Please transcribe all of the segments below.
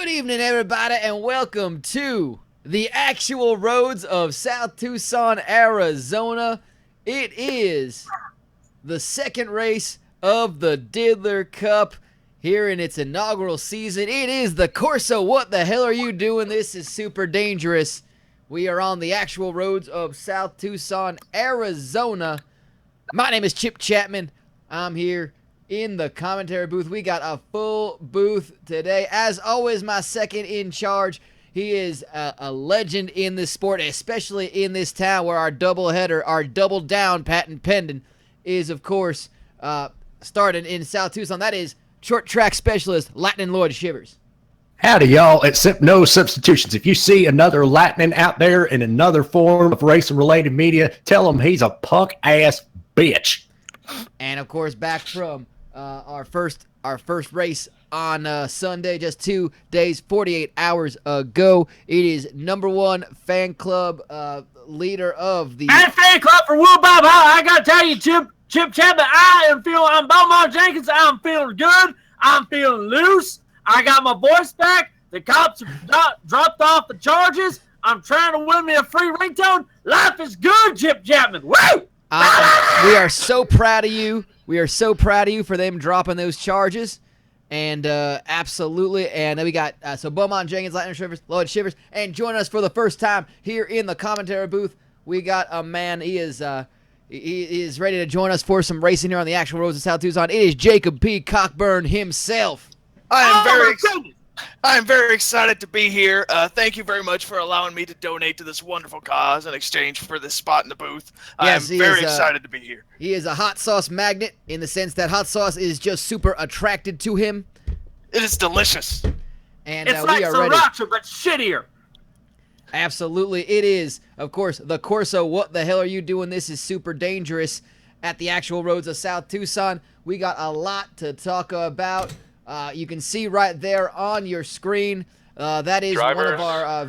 Good evening, everybody, and welcome to the actual roads of South Tucson, Arizona. It is the second race of the Diddler Cup here in its inaugural season. It is the Corso. What the hell are you doing? This is super dangerous. We are on the actual roads of South Tucson, Arizona. My name is Chip Chapman. I'm here in the commentary booth. We got a full booth today. As always, my second in charge. He is a legend in this sport, especially in this town where our doubleheader, our double down patent pending, is, of course, starting in South Tucson. That is short track specialist Lightning Lloyd Shivers. Howdy, y'all. Except no substitutions. If you see another Lightning out there in another form of racing-related media, tell him he's a punk-ass bitch. And, of course, back from our first race on Sunday, just 2 days, 48 hours ago. It is number one fan club leader of the fan club for Woo Bob. I gotta tell you, Chip Chapman, I'm Beaumont Jenkins. I'm feeling good. I'm feeling loose. I got my voice back. The cops have dropped off the charges. I'm trying to win me a free ringtone. Life is good, Chip Chapman. Woo! We are so proud of you. We are so proud of you for them dropping those charges. And absolutely. And then we got so Beaumont Jenkins, Lightning Shivers, Lloyd Shivers. And joining us for the first time here in the commentary booth, we got a man. He is ready to join us for some racing here on the actual roads of South Tucson. It is Jacob P. Cockburn himself. I am very excited to be here. Thank you very much for allowing me to donate to this wonderful cause in exchange for this spot in the booth. Yes, I am very excited to be here. He is a hot sauce magnet in the sense that hot sauce is just super attracted to him. It is delicious. And it's we like are ready. sriracha, but shittier. Absolutely. It is, of course, the Corso. What the hell are you doing? This is super dangerous at the actual roads of South Tucson. We got a lot to talk about. You can see right there on your screen. That is Drivers, one of our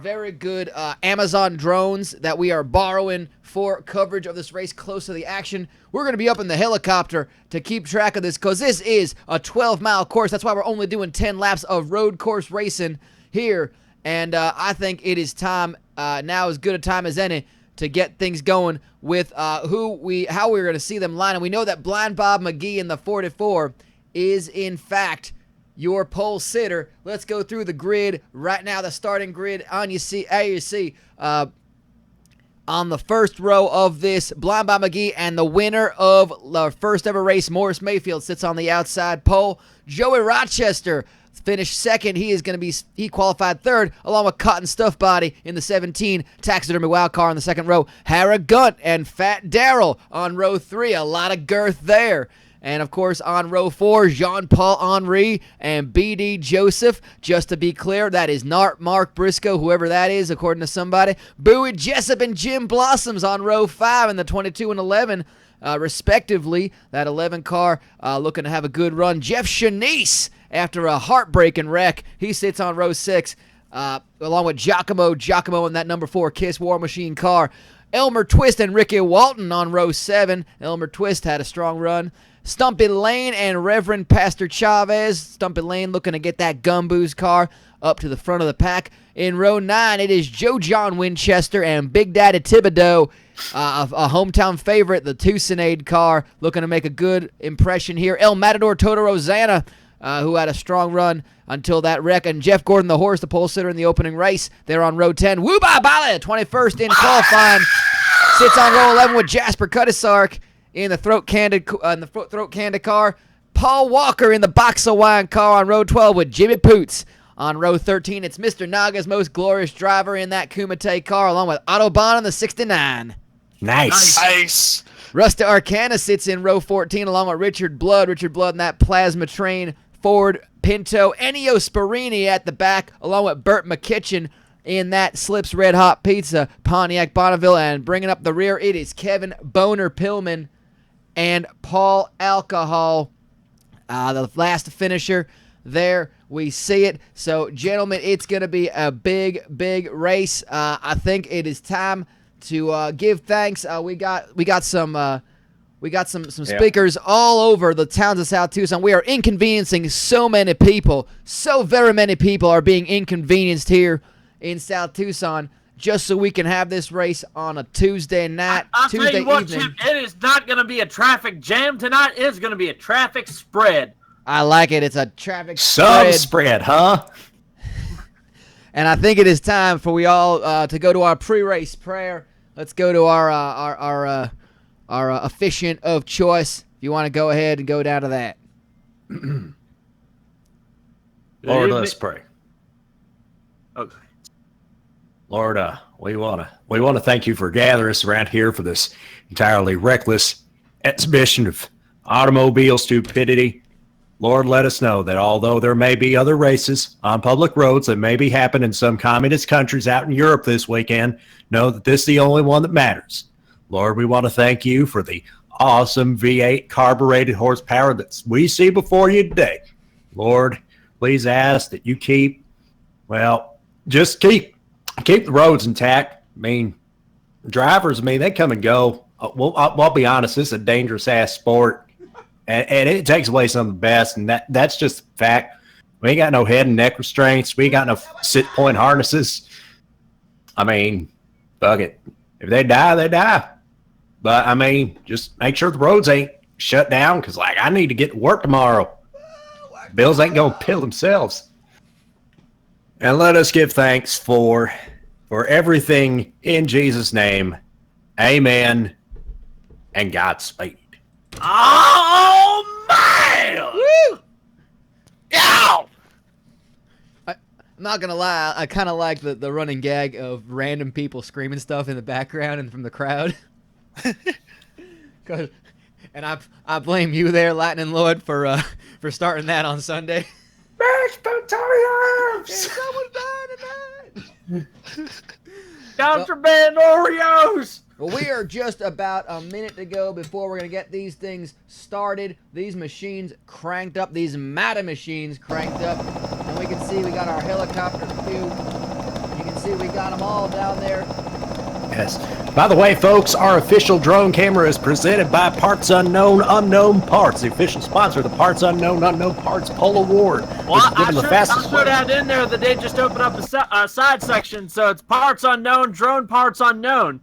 very good Amazon drones that we are borrowing for coverage of this race close to the action. We're going to be up in the helicopter to keep track of this because this is a 12-mile course. That's why we're only doing 10 laps of road course racing here. And I think it is time, now as good a time as any, to get things going with how we're going to see them line. And we know that Blind Bob McGee in the 44 is, in fact, your pole sitter. Let's go through the grid right now, the starting grid. On you see on the first row of this, Blind Bob McGee, and the winner of the first ever race, Morris Mayfield, sits on the outside pole. Joey Rochester finished second. He qualified third, along with Cotton Stuff Body in the 17 taxidermy wild car on the second row. Hara Gunt and Fat Darrell on row 3. A lot of girth there. And, of course, on row 4, Jean-Paul Henry and B.D. Joseph. Just to be clear, that is not Mark Briscoe, whoever that is, according to somebody. Bowie Jessup and Jim Blossoms on row 5 in the 22 and 11, respectively. That 11 car looking to have a good run. Jeff Shanice, after a heartbreaking wreck, he sits on row 6, along with Giacomo in that number 4 Kiss War Machine car. Elmer Twist and Ricky Walton on row 7. Elmer Twist had a strong run. Stumpy Lane and Reverend Pastor Chavez. Stumpy Lane looking to get that Gumboos car up to the front of the pack. In row 9, it is Joe John Winchester and Big Daddy Thibodeau, a hometown favorite, the Tucsonade car, looking to make a good impression here. El Matador Toto Rosanna, who had a strong run until that wreck. And Jeff Gordon, the horse, the pole sitter in the opening race. They're on row 10. Woo Ba Bala, 21st in qualifying. Sits on row 11 with Jasper Cudisark in the Throat Candy car. Paul Walker in the Box of Wine car on row 12 with Jimmy Poots. On row 13, it's Mr. Naga's most glorious driver in that Kumite car, along with Autobahn in the 69. Nice. Rusta Arcana sits in row 14, along with Richard Blood in that Plasma Train Ford Pinto. Ennio Sparini at the back, along with Burt McKitchen in that Slips Red Hot Pizza Pontiac Bonneville. And bringing up the rear, it is Kevin Boner Pillman and Paul Alcohol, the last finisher. There we see it. So, gentlemen, it's going to be a big race. I think it is time to give thanks. We got some We got some speakers all over the towns of South Tucson. We are inconveniencing so many people. So very many people are being inconvenienced here in South Tucson just so we can have this race on a Tuesday night, I'll Tuesday tell you what, evening. Chip, it is not going to be a traffic jam tonight. It is going to be a traffic spread. I like it. It's a traffic Spread, huh? And I think it is time for we all to go to our pre-race prayer. Let's go to our officiant of choice. If you want to go ahead and go down to that. Lord, let's pray. Okay. Lord, we want to thank you for gathering us around here for this entirely reckless exhibition of automobile stupidity. Lord, let us know that although there may be other races on public roads that may be happening in some communist countries out in Europe this weekend, know that this is the only one that matters. Lord, we want to thank you for the awesome V8 carbureted horsepower that we see before you today. Lord, please ask that you keep the roads intact. I mean, drivers, they come and go. I'll be honest, this is a dangerous-ass sport. And it takes away some of the best, and that's just a fact. We ain't got no head and neck restraints. We ain't got no sit-point harnesses. I mean, fuck it. If they die, they die. But, just make sure the roads ain't shut down, because, I need to get to work tomorrow. Bills ain't going to pay themselves. And let us give thanks for everything in Jesus' name. Amen. And Godspeed. Oh, man! Woo! Ow! I'm not going to lie. I kind of like the running gag of random people screaming stuff in the background and from the crowd. And I blame you there, Lightning Lord, for starting that on Sunday. Mashed potatoes! Someone's dying tonight! Contraband Oreos! Well, we are just about a minute to go before we're going to get these things started. These machines cranked up. These MATA machines cranked up. And we can see we got our helicopter queue. You can see we got them all down there. Yes. By the way, folks, our official drone camera is presented by Parts Unknown, Unknown Parts, the official sponsor of the Parts Unknown, Unknown Parts Pole Award. Well, I should add in there that they just opened up a side section, so it's Parts Unknown, Drone Parts Unknown,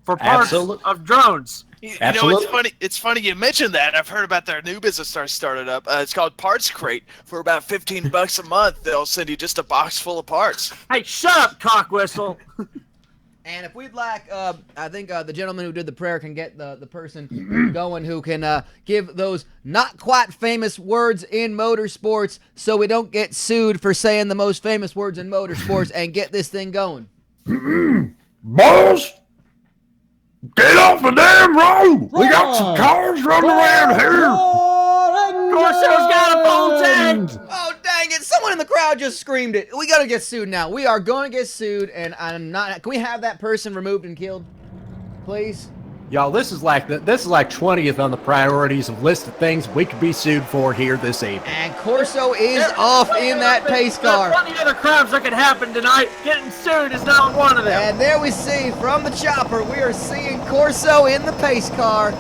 for parts of drones. You know, it's funny you mentioned that. I've heard about their new business started up. It's called Parts Crate. For about $15 a month, they'll send you just a box full of parts. Hey, shut up, cock whistle. And if we'd like, I think the gentleman who did the prayer can get the person going who can give those not quite famous words in motorsports so we don't get sued for saying the most famous words in motorsports and get this thing going. Boys, get off the damn road! We got some cars running around here! Corso's got a full tank! Oh, dang it. Someone in the crowd just screamed it. We got to get sued now. We are going to get sued, and I'm not... Can we have that person removed and killed? Please? Y'all, this is like 20th on the priorities of list of things we could be sued for here this evening. And Corso is off in that pace car. There's plenty other crimes that could happen tonight. Getting sued is not one of them. And there we see, from the chopper, we are seeing Corso in the pace car.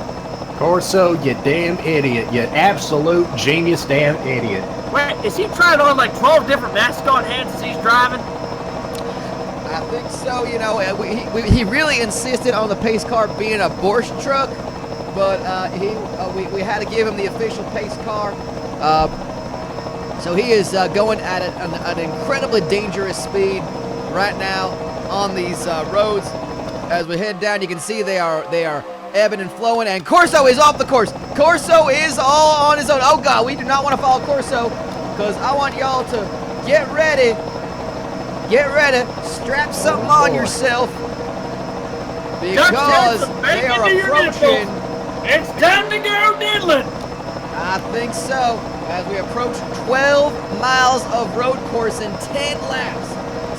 Corso, you damn idiot. You absolute genius damn idiot. Wait, is he trying on like 12 different mascot heads as he's driving? I think so. You know, he really insisted on the pace car being a Porsche truck, but we had to give him the official pace car. So he is going at an incredibly dangerous speed right now on these roads. As we head down, you can see they are ebbing and flowing, and Corso is off the course. Corso is all on his own. Oh God, we do not want to follow Corso because I want y'all to get ready. Get ready. Strap something on yourself because they are approaching. It's time to go diddling. I think so. As we approach 12 miles of road course in 10 laps.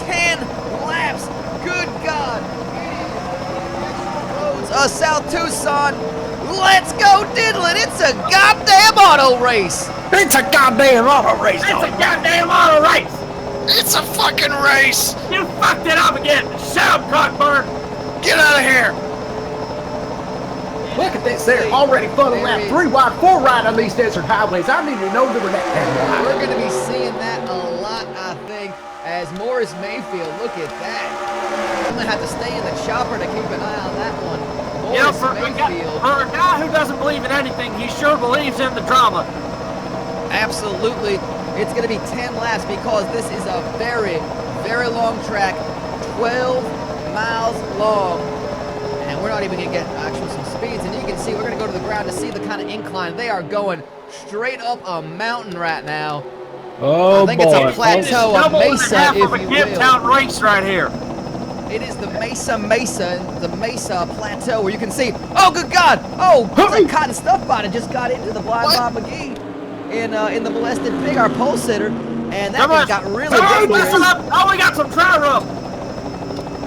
10 laps. Good God. South Tucson, let's go diddling. It's a goddamn auto race. It's a goddamn auto race. It's a goddamn auto race. It's a fucking race. You fucked it up again. Shut up, cockbird. Get out of here. Look at at this. They're already funnel lap, 3 wide, 4 right on these desert highways. I don't even know doing that. We're going to be seeing that a lot, I think, as Morris Mayfield. Look at that. I'm going to have to stay in the chopper to keep an eye on that one. Morris Mayfield. For a guy who doesn't believe in anything, he sure believes in the drama. Absolutely. It's going to be 10 laps because this is a very, very long track, 12 miles long. And we're not even going to get actually some speeds. And you can see we're going to go to the ground to see the kind of incline. They are going straight up a mountain right now. Oh, I think it's a plateau, a mesa, if you will. Race right here. It is the Mesa Plateau where you can see, oh, good God, oh, that cotton stuff bottom just got into the Blind Bob McGee in the molested pig, our pole sitter, and that thing got really dangerous. Oh, we got some dry rub.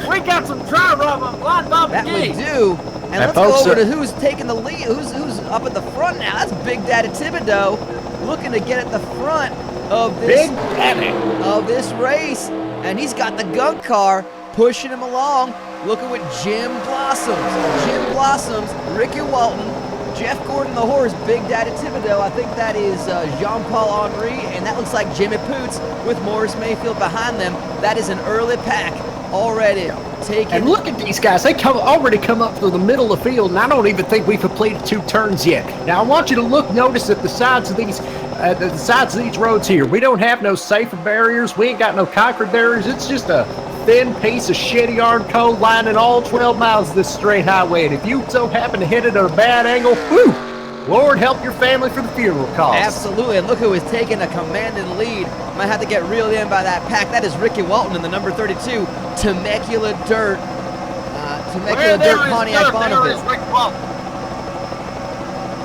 We got some dry rub on Blind Bob That McGee. we do. And let's go over to who's taking the lead, who's up at the front now. That's Big Daddy Thibodeau looking to get at the front of this race, and he's got the gunk car pushing him along. Looking with Jim Blossoms, Ricky Walton, Jeff Gordon the horse, Big Daddy Thibodeau. I think that is Jean-Paul Henry, and that looks like Jimmy Poots with Morris Mayfield behind them. That is an early pack already taken. And look at these guys. They already come up through the middle of the field, and I don't even think we've completed 2 turns yet. Now, I want you to notice at the sides of these roads here. We don't have no safer barriers. We ain't got no concrete barriers. It's just a thin piece of shitty iron coal lining all 12 miles of this straight highway. And if you so happen to hit it at a bad angle, whew, Lord help your family for the funeral costs. Absolutely, and look who is taking a commanding lead. Might have to get reeled in by that pack. That is Ricky Walton in the number 32, Temecula Dirt. Temecula Dirt Pontiac Bonneville.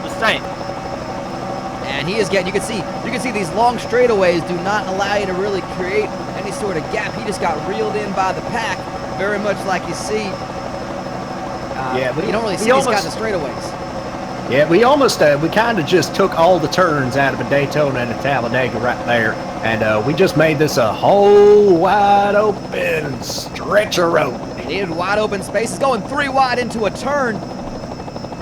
Just saying. And he is getting, you can see these long straightaways do not allow you to really create any sort of gap. He just got reeled in by the pack, very much like you see. But you don't really see these kind of straightaways. Yeah, we kind of just took all the turns out of a Daytona and a Talladega right there, and we just made this a whole wide open stretch of road. It is wide open space. It's going 3 wide into a turn.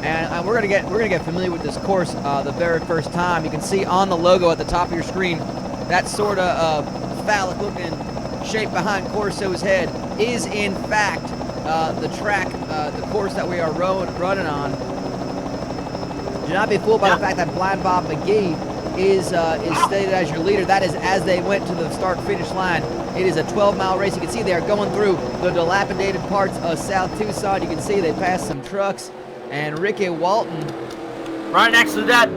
And we're gonna get familiar with this course the very first time. You can see on the logo at the top of your screen that sort of phallic-looking shape behind Corso's head is in fact the track, the course that we are running on. Do not be fooled by the fact that Blind Bob McGee is stated as your leader. That is as they went to the start-finish line. It is a 12-mile race. You can see they are going through the dilapidated parts of South Tucson. You can see they passed some trucks. And Ricky Walton, right next to that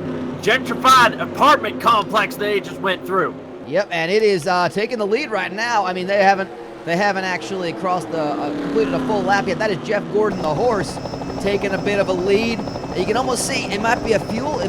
gentrified apartment complex they just went through. Yep, and it is taking the lead right now. I mean, they haven't actually crossed completed a full lap yet. That is Jeff Gordon the horse taking a bit of a lead. You can almost see it might be a fuel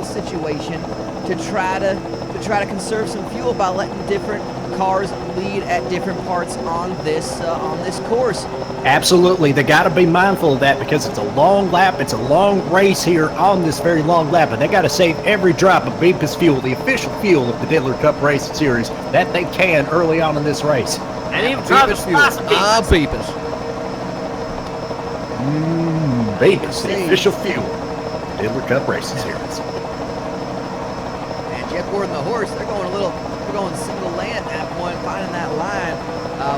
situation to try to conserve some fuel by letting different cars lead at different parts on this course. Absolutely, they got to be mindful of that because it's a long lap, it's a long race here on this very long lap, and they got to save every drop of Beepus fuel, the official fuel of the Diddler Cup Racing Series, that they can early on in this race. And even try to spice Beepus. Beepus, the official fuel of the Diddler Cup Racing Series. And Jeff Gordon the horse, they're going single lane at that point, finding that line,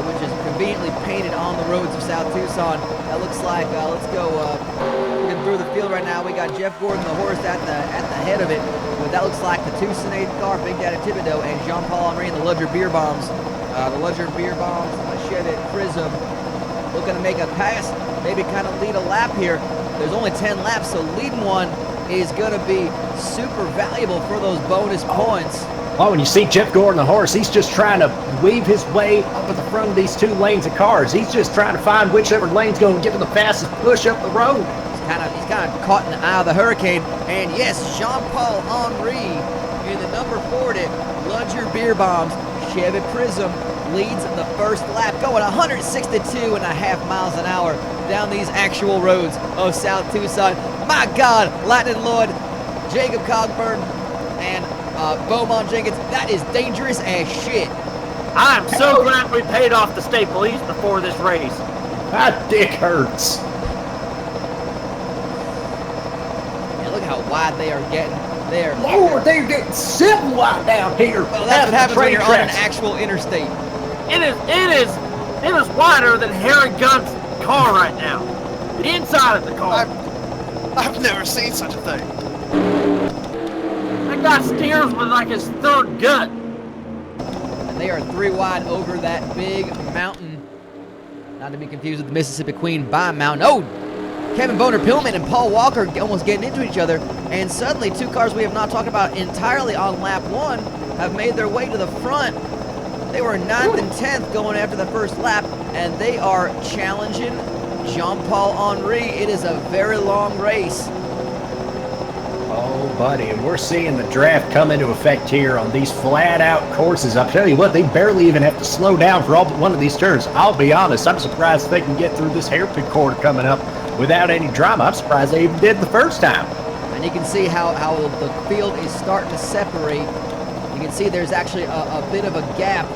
which is conveniently painted on the roads of South Tucson. That looks like, let's go, looking through the field right now, we got Jeff Gordon the horse at the head of it, but that looks like the Tucson car, Big Daddy Thibodeau, and Jean-Paul Henry and the Ludger Beer Bombs. Chevy Prism, looking to make a pass, maybe kind of lead a lap here. There's only 10 laps, so leading one is going to be super valuable for those bonus points. Oh, and you see Jeff Gordon, the horse, he's just trying to weave his way up at the front of these 2 lanes of cars. He's just trying to find whichever lane's going to give him the fastest push up the road. He's kind of caught in the eye of the hurricane. And yes, Jean-Paul Henry in the number 40, Ludger Beer Bombs, Chevy Prism leads the first lap, going 162.5 miles an hour down these actual roads of South Tucson. My God, Lightning Lord, Jacob Cogburn, and Beaumont Jenkins, that is dangerous as shit. I'm so glad we paid off the state police before this race. My dick hurts. wide they are getting there. Lord, they're getting sitting wide down here. Well, that's what happens when you're on an tracks. actual interstate. It is wider than Harry Gunn's car right now. The inside of the car. I've never seen such a thing. That guy steers with like his third gut. And they are 3 wide over that big mountain. Not to be confused with the Mississippi Queen by mountain. Oh! Kevin Boner-Pillman and Paul Walker almost getting into each other, and suddenly 2 cars we have not talked about entirely on lap 1 have made their way to the front. They were 9th and 10th going after the first lap, and they are challenging Jean-Paul Henry. It is a very long race. Oh, buddy, and we're seeing the draft come into effect here on these flat-out courses. I'll tell you what, they barely even have to slow down for all but one of these turns. I'll be honest, I'm surprised they can get through this hairpin corner coming up without any drama. I'm surprised they even did the first time. And you can see how the field is starting to separate. You can see there's actually a bit of a gap.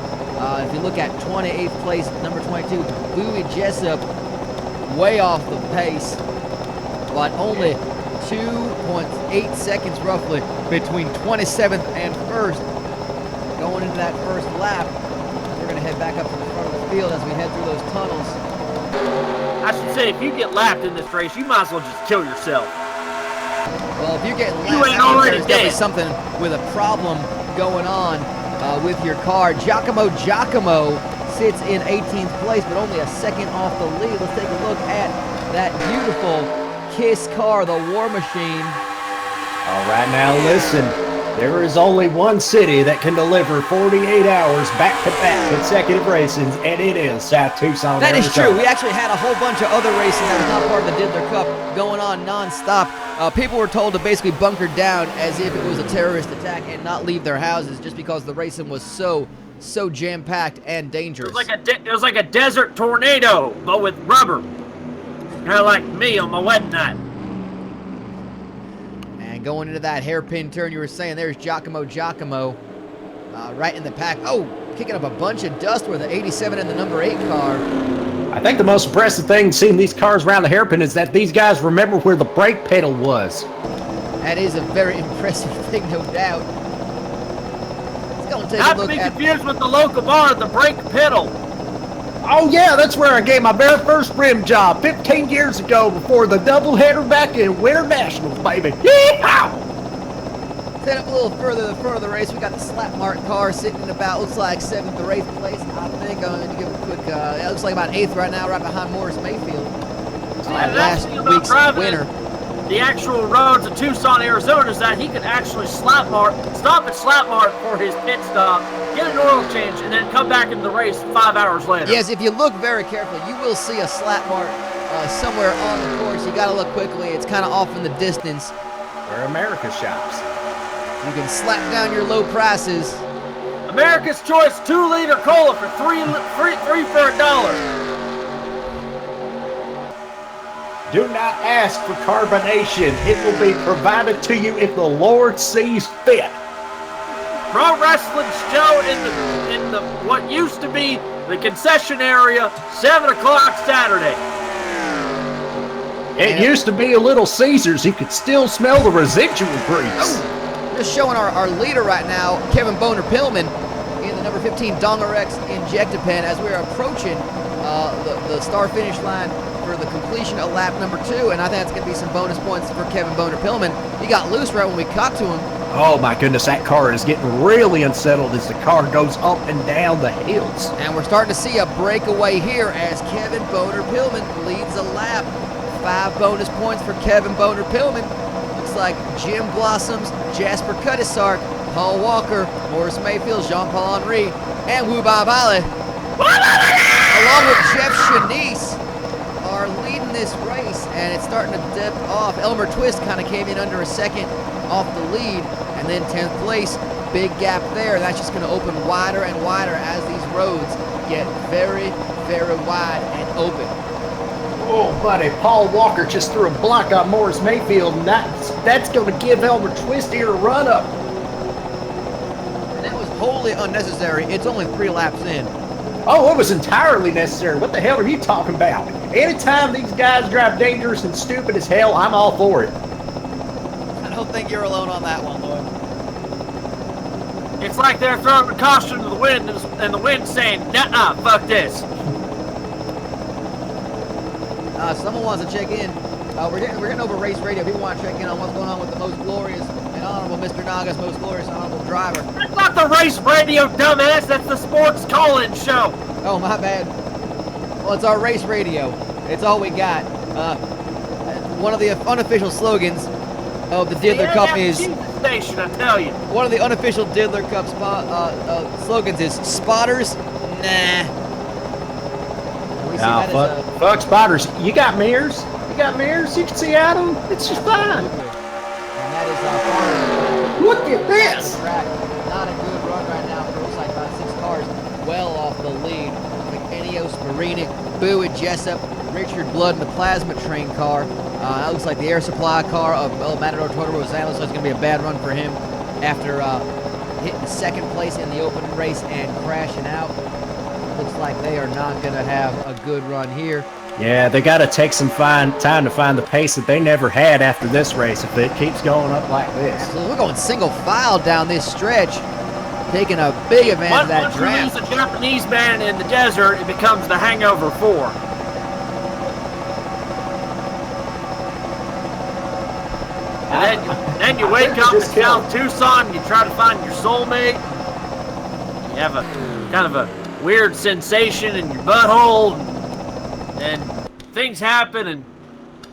If you look at 28th place, number 22, Bowie Jessup, way off the pace, but only 2.8 seconds roughly between 27th and 1st. Going into that first lap, we're going to head back up to the front of the field as we head through those tunnels. I should say, if you get lapped in this race, you might as well just kill yourself. Well, if you're getting You lapped, ain't that means already there's definitely dead. something with a problem going on with your car. Giacomo sits in 18th place, but only a second off the lead. Let's take a look at that beautiful KISS car, the War Machine. All right, now listen. There is only one city that can deliver 48 hours back-to-back consecutive races, and it is South Tucson, That is Arizona. true. We actually had a whole bunch of other racing that was not part of the Diddler Cup going on non-stop. People were told to basically bunker down as if it was a terrorist attack and not leave their houses just because the racing was so jam-packed and dangerous. It was like a desert tornado, but with rubber. Kind of like me on my wedding night. And going into that hairpin turn, you were saying there's Giacomo right in the pack. Oh, kicking up a bunch of dust with the 87 and the number 8 car. I think the most impressive thing seeing these cars around the hairpin is that these guys remember where the brake pedal was. That is a very impressive thing, no doubt. Let's go and take Not a to look be at... confused with the local bar, the brake pedal. Oh yeah, that's where I gave my very first rim job 15 years ago before the doubleheader back in Winter Nationals, baby. Yeehaw! Set up a little further to the front of the race. We got the slap mark car sitting in about, looks like 7th or 8th place. I think I'm going to give a quick, it looks like about 8th right now, right behind Morris Mayfield. Last week's winner. The actual roads of Tucson, Arizona, is that he could actually stop at slap mark for his pit stop, get an oil change, and then come back into the race 5 hours later. Yes, if you look very carefully, you will see a slap mark somewhere on the course. You got to look quickly. It's kind of off in the distance. Where America shops. You can slap down your low prices. America's Choice 2-liter cola for three for $1. Do not ask for carbonation. It will be provided to you if the Lord sees fit. Pro wrestling show in the what used to be the concession area, 7 o'clock Saturday. It used to be a Little Caesars. You could still smell the residual grease. Just showing our leader right now, Kevin Boner-Pillman, in the number 15 Dongerex Injectapen as we're approaching the start finish line for the completion of lap number 2, and I think that's going to be some bonus points for Kevin Boner-Pillman. He got loose right when we caught to him. Oh my goodness, that car is getting really unsettled as the car goes up and down the hills. And we're starting to see a breakaway here as Kevin Boner-Pillman leads a lap. 5 bonus points for Kevin Boner-Pillman. Looks like Jim Blossoms, Jasper Cudisark, Paul Walker, Morris Mayfield, Jean-Paul Henry, and Wu Ba Bale, along with Jeff Shanice, are leading this race, and it's starting to dip off. Elmer Twist kind of came in under a second off the lead, and then 10th place, big gap there. That's just going to open wider and wider as these roads get very, very wide and open. Oh, buddy, Paul Walker just threw a block on Morris Mayfield, and that's going to give Elmer Twist here a run-up. And that was wholly unnecessary. It's only 3 laps in. Oh, it was entirely necessary. What the hell are you talking about? Anytime these guys drive dangerous and stupid as hell, I'm all for it. I don't don't think you're alone on that one, Lloyd. It's like they're throwing caution to the wind, and the wind's saying, "Nuh-uh, fuck this." Someone wants to check in. We're getting over race radio. People want to check in on what's going on with the most glorious and honorable Mr. Naga's most glorious and honorable driver. That's not the race radio, dumbass. That's the sports call-in show. Oh, my bad. Well, it's our race radio. It's all we got. One of the unofficial slogans of the Diddler Cup is... Station, I tell you. One of the unofficial Diddler Cup slogans is Spotters, nah. We see that as fuck spotters. You got mirrors? You got mirrors? You can see out of them? It's just fine. And that is Look at this. track. Not a good run right now. It looks like about 6 cars well off the lead. Like Enios, Marinic, Boo and Jessup, Richard Blood in the plasma train car. That looks like the air supply car of El Matador Toro Rosales, so it's going to be a bad run for him after hitting second place in the opening race and crashing out. Looks like they are not going to have a good run here. Yeah, they got to take some time to find the pace that they never had after this race if it keeps going up like this. So we're going single file down this stretch, taking a big advantage of that Once draft. you lose a Japanese man in the desert, it becomes the Hangover 4. And then you wake up in South Tucson, you try to find your soulmate. You have a kind of a weird sensation in your butthole, and things happen, and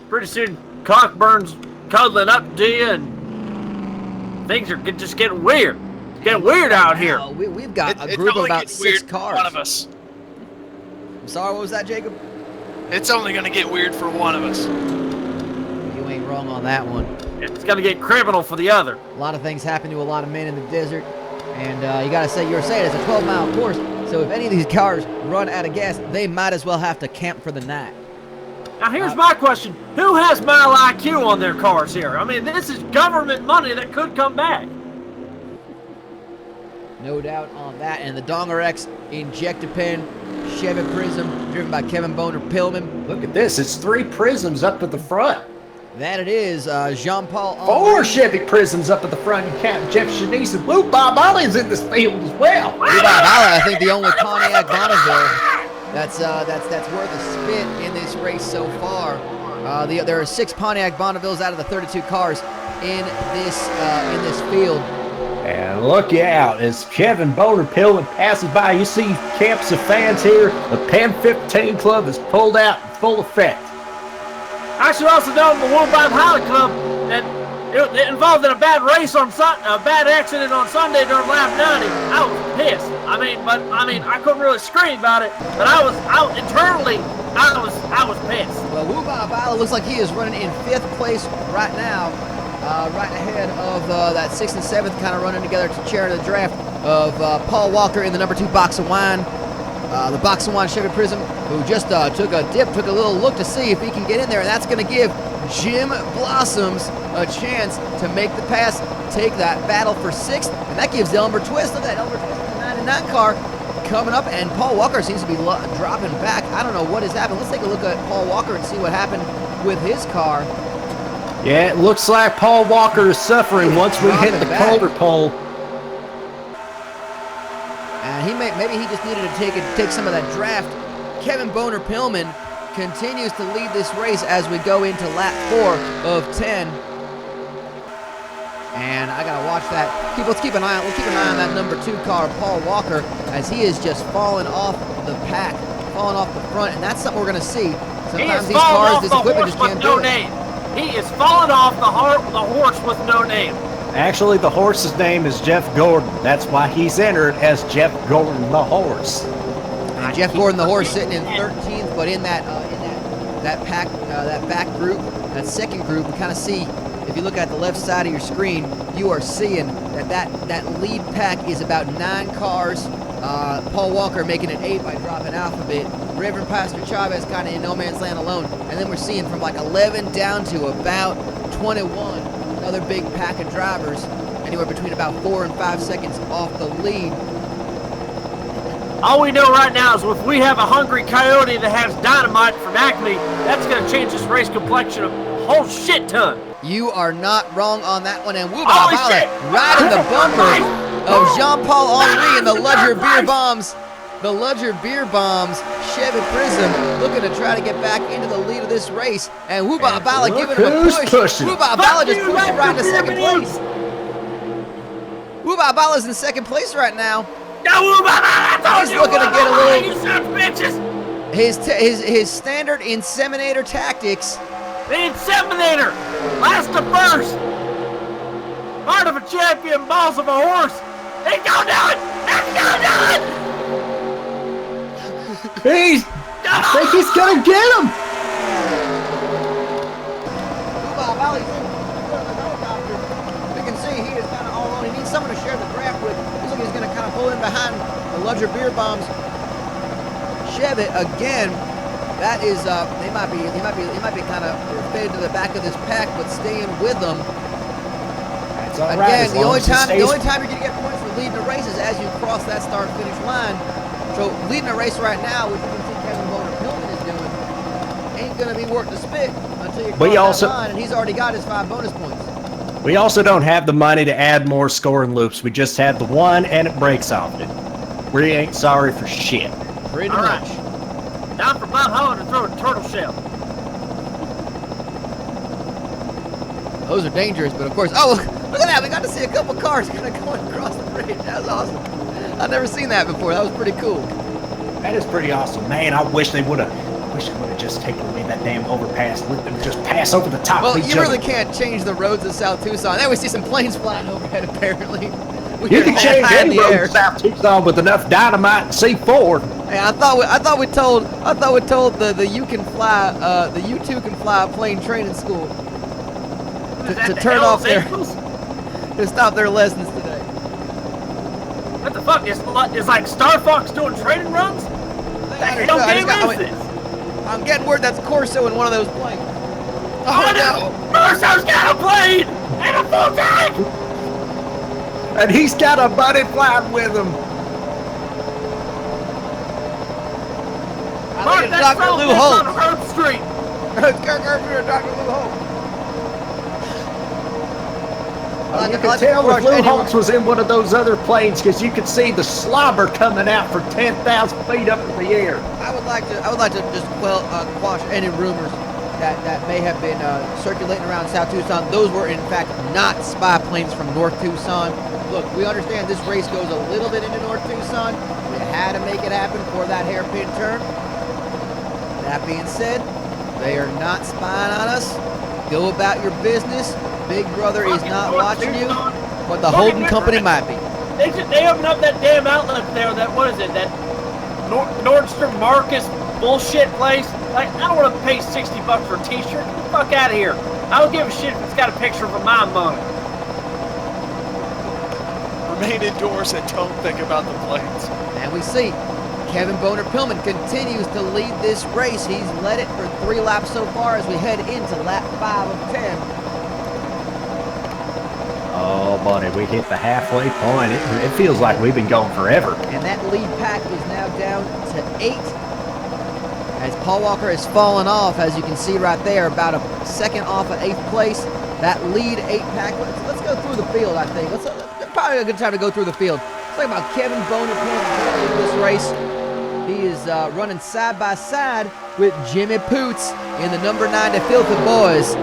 pretty soon Cockburn's cuddling up to you, and things are just getting weird. It's getting weird out here. We've got a It's group of only about getting 6 weird cars. for one of us. I'm sorry, what was that, Jacob? It's only going to get weird for one of us. You ain't wrong on that one. It's going to get criminal for the other. A lot of things happen to a lot of men in the desert, and you gotta say, you're saying it's a 12-mile course, so if any of these cars run out of gas, they might as well have to camp for the night. Now here's my question. Who has mile IQ on their cars here? I mean, this is government money that could come back. No doubt on that. And the Donger X Injectapen Chevy Prism, driven by Kevin Boner Pillman. Look at this. It's 3 prisms up at the front. That it is. Jean-Paul. 4 Chevy prisms up at the front. You count Jeff Shanice and Blue Bob Ollie's in this field as well. Blue Bob Holly, I think the only Pontiac Bonneville that's worth a spit in this race so far. There are 6 Pontiac Bonnevilles out of the 32 cars in this field. And look out, as Kevin Boner Pillman passes by, you see camps of fans here. The Pen 15 Club is pulled out in full effect. I should also note in the World Bob Holly Club that it involved in a bad race on a bad accident on Sunday during lap 90. I was pissed. I couldn't really scream about it, but I was pissed. Well, Wu Ba Ba looks like he is running in 5th place right now, right ahead of that 6th and 7th, kind of running together to chair the draft of Paul Walker in the number 2 box of wine. The box of wine Chevy Prism, who just took a little look to see if he can get in there, and that's going to give Jim Blossoms a chance to make the pass, take that battle for 6th, and that gives Elmer Twist, look at that, Elmer Twist in the 99 car coming up, and Paul Walker seems to be dropping back. I don't know what has happened. Let's take a look at Paul Walker and see what happened with his car. Yeah, it looks like Paul Walker is suffering once we hit the colder pole. And maybe he just needed to take some of that draft. Kevin Boner Pillman continues to lead this race as we go into lap 4 of 10. And I gotta watch that. Let's keep an eye on that number 2 car, Paul Walker, as he is just falling off the pack, falling off the front, and that's something we're gonna see. Sometimes these cars, this equipment just can't do it. He is falling off the horse with no name. Actually, the horse's name is Jeff Gordon. That's why he's entered as Jeff Gordon the horse. And Jeff Gordon the horse sitting in 13th, but in that pack, that back group, that second group, we kind of see. If you look at the left side of your screen, you are seeing that lead pack is about 9 cars. Paul Walker making it 8 by dropping off a bit. Reverend Pastor Chavez kind of in no man's land alone. And then we're seeing from like 11 down to about 21. Another big pack of drivers, anywhere between about 4 and 5 seconds off the lead. All we know right now is if we have a hungry coyote that has dynamite from Acme, that's going to change this race complexion a whole shit ton. You are not wrong on that one. And Woo Holy Bala shit! right in the bumper of Jean-Paul Henry and the Ludger Beer Christ! Bombs. The Ludger Beer Bombs Chevy Prism looking to try to get back into the lead of this race. And Woo Bala giving him a who's push. pushing. Woo Bala just you, pushed him right into Ludger second Beer place. Woo Bala's in second place right now. No, I told He's you, looking to get a little- You son of bitches! His standard inseminator tactics. The Inseminator! Last to first! Heart of a champion, balls of a horse! He's gonna do it! He's gonna do it! I think he's gonna get him. We can see he is kind of all alone. He needs someone to share the draft with. Looks like he's going to kind of pull in behind the Ludger Beer Bombs. Chevy again. That is, he might be kind of faded to the back of this pack, but staying with them. That's all right. Again, as the long only as he time stays- you're going to get points for leading a race is as you cross that start-finish line. So leading a race right now, which you can see Kevin Boner-Pillman is doing, ain't going to be worth the spit until you cross that line, and he's already got his 5 bonus points. We also don't have the money to add more scoring loops. We just had the one, and it breaks often. We ain't sorry for shit. Pretty All right. much. Time for Bob Holland to throw a turtle shell. Those are dangerous, but of course, oh, look at that. We got to see a couple cars kind of going across the bridge. That was awesome. I've never seen that before. That was pretty cool. That is pretty awesome, man. I wish they would have just taken away that damn overpass. Let them just pass over the top Well, of each you other. really can't change the roads of South Tucson. There we see some planes flying overhead, apparently. You can change high in any the road air. in South Tucson with enough dynamite and C4. Hey, I thought we told the you can fly the U2 can fly plane training school to turn off their to stop their lessons today. What the fuck? Is like Star Fox doing training runs? What the hell game is this? I'm getting word that's Corso in one of those planes. Oh no! Corso's got a plane and a full tank! And he's got a buddy flying with him. Mark, Dr. that's Lou on Holt. Herb Street. Dr. Lou Holt. You can tell if Lou Holtz was in one of those other planes because you could see the slobber coming out for 10,000 feet up in the air. I would like to just quash any rumors that may have been circulating around South Tucson. Those were in fact not spy planes from North Tucson. Look, we understand this race goes a little bit into North Tucson. We had to make it happen for that hairpin turn. That being said, they are not spying on us. Go about your business. Big Brother is not watching you, but the holding company might be. They opened up that damn outlet there. That what is it? That Nordstrom Marcus bullshit place. Like I don't want to pay $60 for a T-shirt. Get the fuck out of here. I don't give a shit if it's got a picture of a mime on it. Remain indoors and don't think about the planes. And we see Kevin Boner-Pillman continues to lead this race. He's led it for 3 laps so far as we head into lap 5 of 10. Oh, buddy, we hit the halfway point. It feels like we've been going forever. And that lead pack is now down to 8. As Paul Walker has fallen off, as you can see right there, about a second off of 8th place. That lead 8 pack. Let's go through the field, I think. Probably a good time to go through the field. Let's talk about Kevin Boner-Pillman in this race. He is running side by side with Jimmy Poots in the number 9 to Filthy Boys.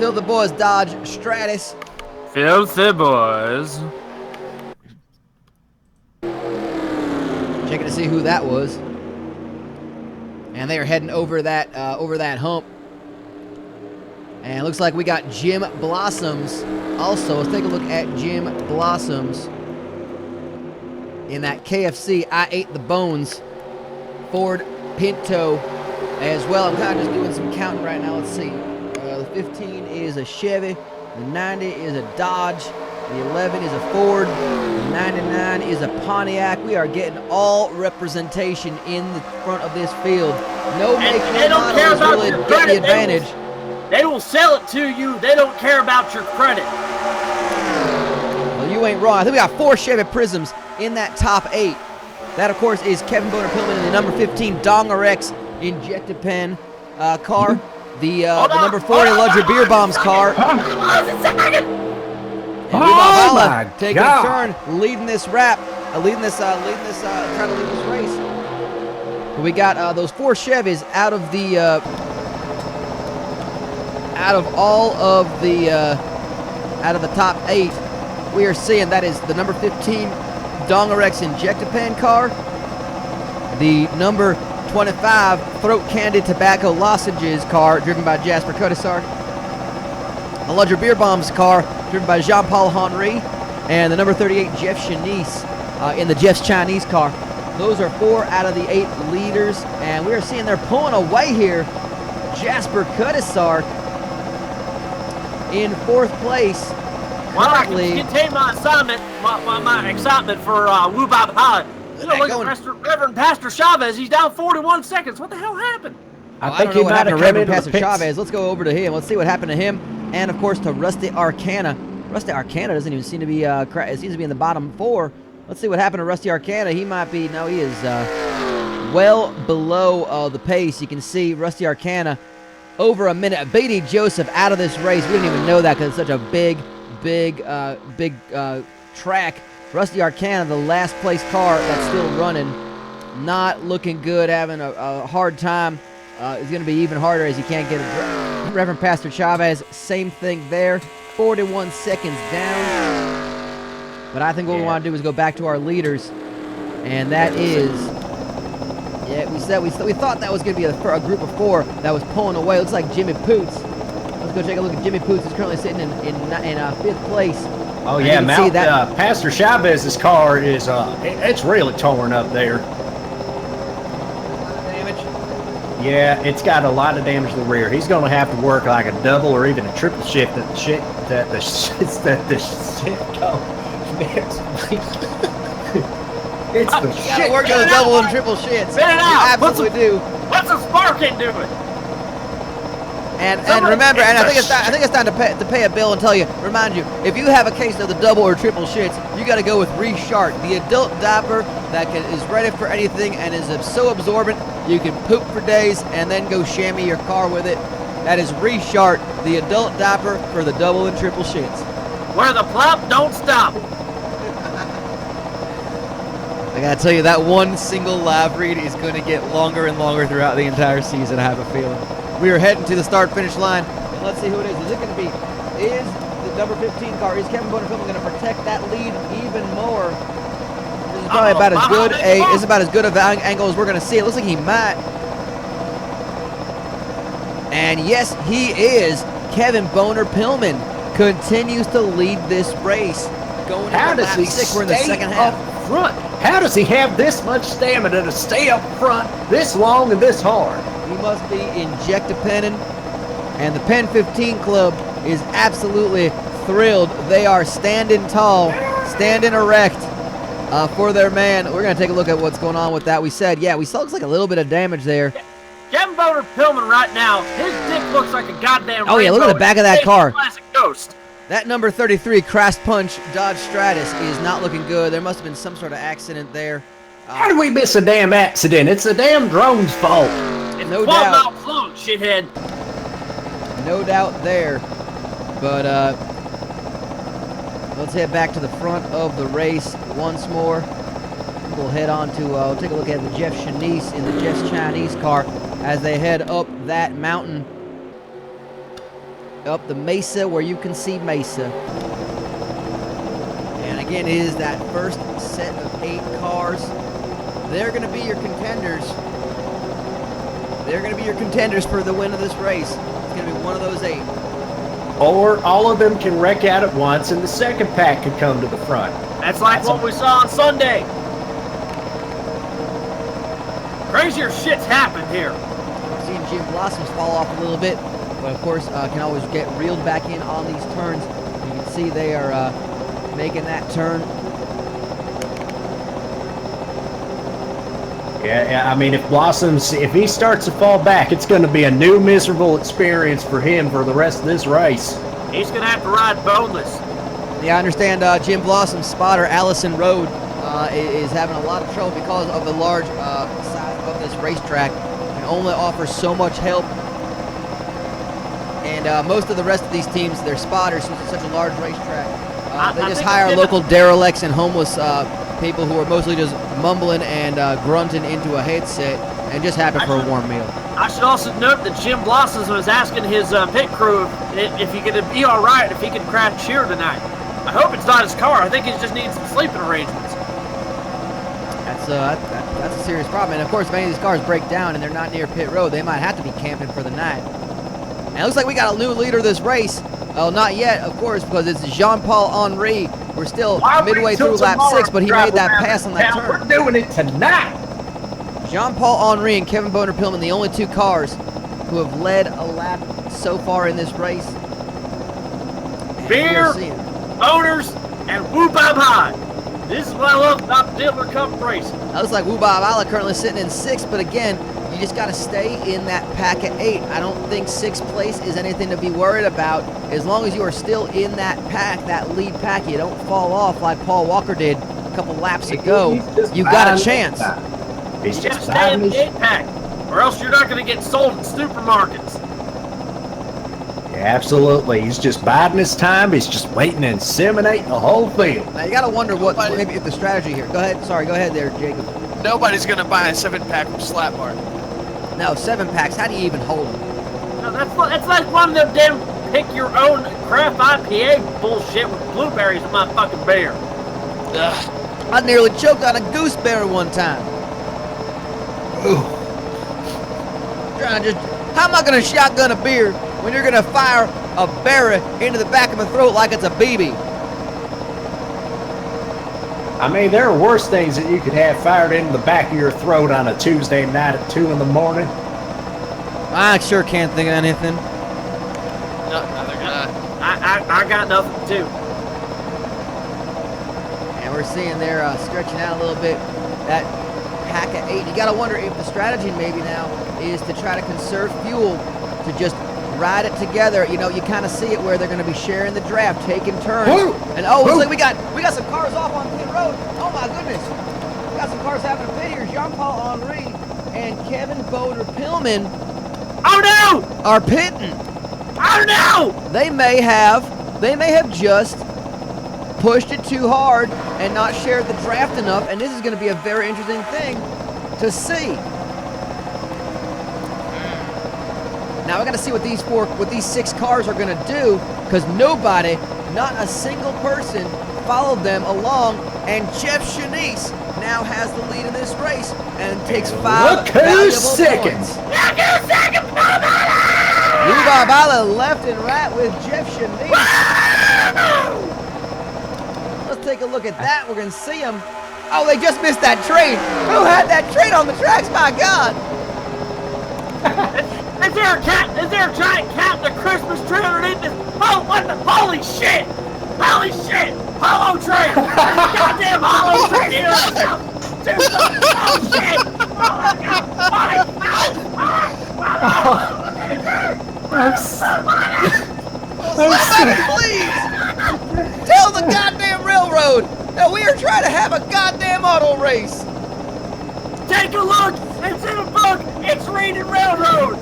Filthy Boys Dodge Stratus. Filthy boys. Checking to see who that was. And they are heading over that hump. And it looks like we got Jim Blossoms also. Let's take a look at Jim Blossoms in that KFC I Ate the Bones Ford Pinto as well. I'm kind of just doing some counting right now. Let's see. The 15 is a Chevy. The 90 is a Dodge. The 11 is a Ford. The 99 is a Pontiac. We are getting all representation in the front of this field. No make they no don't care model is about really your getting credit. the advantage. They will sell it to you. They don't care about your credit. Well, you ain't wrong. I think we got 4 Chevy Prisms in that top 8. That, of course, is Kevin Boner-Pillman in the number 15 Dongerex Injectapen car. the number 40 Ludger Beer Bombs car. And Oh my taking God. a turn, leading this trying to lead this race. But we got those 4 Chevys out of the, out of the top 8. We are seeing that is the number 15 Dongerex Injectapen car, the number 25 Throat Candy Tobacco Lozenges car, driven by Jasper Cudisar, the Ludger Beer Bombs car, driven by Jean-Paul Henry, and the number 38 Jeff Chenise in the Jeff's Chinese car. Those are 4 out of the 8 leaders, and we are seeing they're pulling away here. Jasper Cudisar in 4th place. Well, I can contain my excitement for Woo Bop Holly. Look at Reverend Pastor Chavez. He's down 41 seconds. What the hell happened? I don't know what happened to Reverend Pastor Chavez. Let's go over to him. Let's see what happened to him. And, of course, to Rusty Arcana. Rusty Arcana doesn't even seem to be, it seems to be in the bottom 4. Let's see what happened to Rusty Arcana. He might be, no, he is well below the pace. You can see Rusty Arcana over a minute. B.D. Joseph out of this race. We didn't even know that because it's such a big track. Rusty Arcana, the last place car that's still running, not looking good, having a hard time. It's going to be even harder as you can't get it. Reverend Pastor Chavez, same thing there, 41 seconds down. But I think what we want to do is go back to our leaders, and that is, we thought that was going to be a group of 4 that was pulling away. It looks like Jimmy Poots. Let's go take a look at Jimmy Poots. He's currently sitting in 5th place. Oh yeah, Pastor Chavez's car is it's really torn up there. Damage. Yeah, it's got a lot of damage to the rear. He's going to have to work like a double or even a triple shift that the shit go. It's the You shit. gotta work those double and triple shits. Spit it out. You absolutely do. What's a spark into it? And remember, and I think it's time to pay a bill and remind you, if you have a case of the double or triple shits, you got to go with Reshark, the adult diaper that is ready for anything and is so absorbent you can poop for days and then go chamois your car with it. That is Reshark, the adult diaper for the double and triple shits. Where the plop don't stop. I gotta tell you, that one single live read is going to get longer and longer throughout the entire season, I have a feeling. We are heading to the start-finish line, and let's see who it is. Is it going to be, is the number 15 car, is Kevin Bonner going to protect that lead even more? This is probably about as good of an angle as we're going to see. It looks like he might. And yes, he is. Kevin Boner Pillman continues to lead this race. Going How into does he lap 6, we're in the stay second half. up front? How does he have this much stamina to stay up front this long and this hard? He must be Injectapenning, and the Pen 15 Club is absolutely thrilled. They are standing tall, standing erect for their man. We're going to take a look at what's going on with that. We said, we saw looks like a little bit of damage there. Kevin Boner Pillman right now, his dick looks like a goddamn Oh, yeah, look at the back of that car. Classic Ghost. That number 33 Crash Punch Dodge Stratus is not looking good. There must have been some sort of accident there. How did we miss a damn accident? It's the damn drone's fault. It's No doubt. Float, shithead. No doubt there. But let's head back to the front of the race once more. We'll head on to take a look at the Jeff Chenise in the Jeff's Chinese car as they head up that mountain, up the mesa where you can see Mesa. And again, it is that first set of 8 cars. They're going to be your contenders. They're going to be your contenders for the win of this race. It's going to be one of those 8. Or all of them can wreck out at once and the second pack can come to the front. That's like what we saw on Sunday. Crazier shit's happened here. We're seeing Jim Blossoms fall off a little bit, but of course can always get reeled back in on these turns. You can see they are making that turn. Yeah, I mean, if Blossoms, if he starts to fall back, it's going to be a new miserable experience for him for the rest of this race. He's going to have to ride boneless. Yeah, I understand Jim Blossom's spotter, Allison Road, is having a lot of trouble because of the large size of this racetrack. Can only offer so much help. And most of the rest of these teams, they're spotters since it's such a large racetrack. They I just think hire it's local derelicts and homeless people who are mostly just mumbling and grunting into a headset and just happy for a warm meal. I should also note that Jim Blossom was asking his pit crew if he could be all right if he could crash here tonight. I hope it's not his car. I think he just needs some sleeping arrangements. That's a serious problem. And of course, if any of these cars break down and they're not near pit road, they might have to be camping for the night. And it looks like we got a new leader of this race. Well, not yet, of course, because it's Jean-Paul Henry. We're still midway through lap 6, but he made that pass on that turn. We're doing it tonight. Jean-Paul Henry and Kevin Boner-Pillman, the only two cars who have led a lap so far in this race. And Beer, owners, and whoop-up high. This is what I love about the Diddler Cup racing. That looks like Wubab Ala currently sitting in 6th, but again, you just got to stay in that pack of 8. I don't think 6th place is anything to be worried about. As long as you are still in that pack, that lead pack, you don't fall off like Paul Walker did a couple laps ago. You got a chance. He's You gotta just stay in biding the his... 8-pack, or else you're not going to get sold in supermarkets. Yeah, absolutely. He's just biding his time. He's just waiting to inseminate the whole field. Now you got to wonder what maybe the strategy here. Go ahead. Sorry, go ahead there, Jacob. Nobody's gonna buy a 7-pack from Slap Mart. No, 7 packs. How do you even hold them? No, that's like one of them damn pick your own craft IPA bullshit with blueberries in my fucking beer. Ugh. I nearly choked on a gooseberry one time. Ooh. How am I going to shotgun a beer when you're going to fire a berry into the back of my throat like it's a BB? I mean, there are worse things that you could have fired into the back of your throat on a Tuesday night at 2 in the morning. I sure can't think of anything. No, they're gonna. I got nothing too. And we're seeing they're stretching out a little bit. That pack of 8. You got to wonder if the strategy maybe now is to try to conserve fuel to just ride it together. You know, you kind of see it where they're going to be sharing the draft, taking turns. Woo! And looks like we got some cars off on pit road. Oh my goodness. We got some cars having a pit here. Jean-Paul Henry and Kevin Boner-Pillman Oh no! are pitting. Oh no! They may have just pushed it too hard and not shared the draft enough, and this is going to be a very interesting thing to see. Now I got to see what these 6 cars are going to do, because nobody, not a single person, followed them along, and Jeff Shanice now has the lead in this race and takes 5 Look valuable who's second. points. Ruba Bala left and right with Jeff Shanice. Let's take a look at that. We're going to see them. Oh, they just missed that train. Who had that train on the tracks? My God. Is there a giant cat in the Christmas tree underneath this? Oh, what the? Holy shit! Holy shit! Hollow train! Goddamn hollow train here! Oh shit! Somebody please tell the goddamn railroad that we are trying to have a goddamn auto race. Take a look! It's in a book! It's Reading Railroad!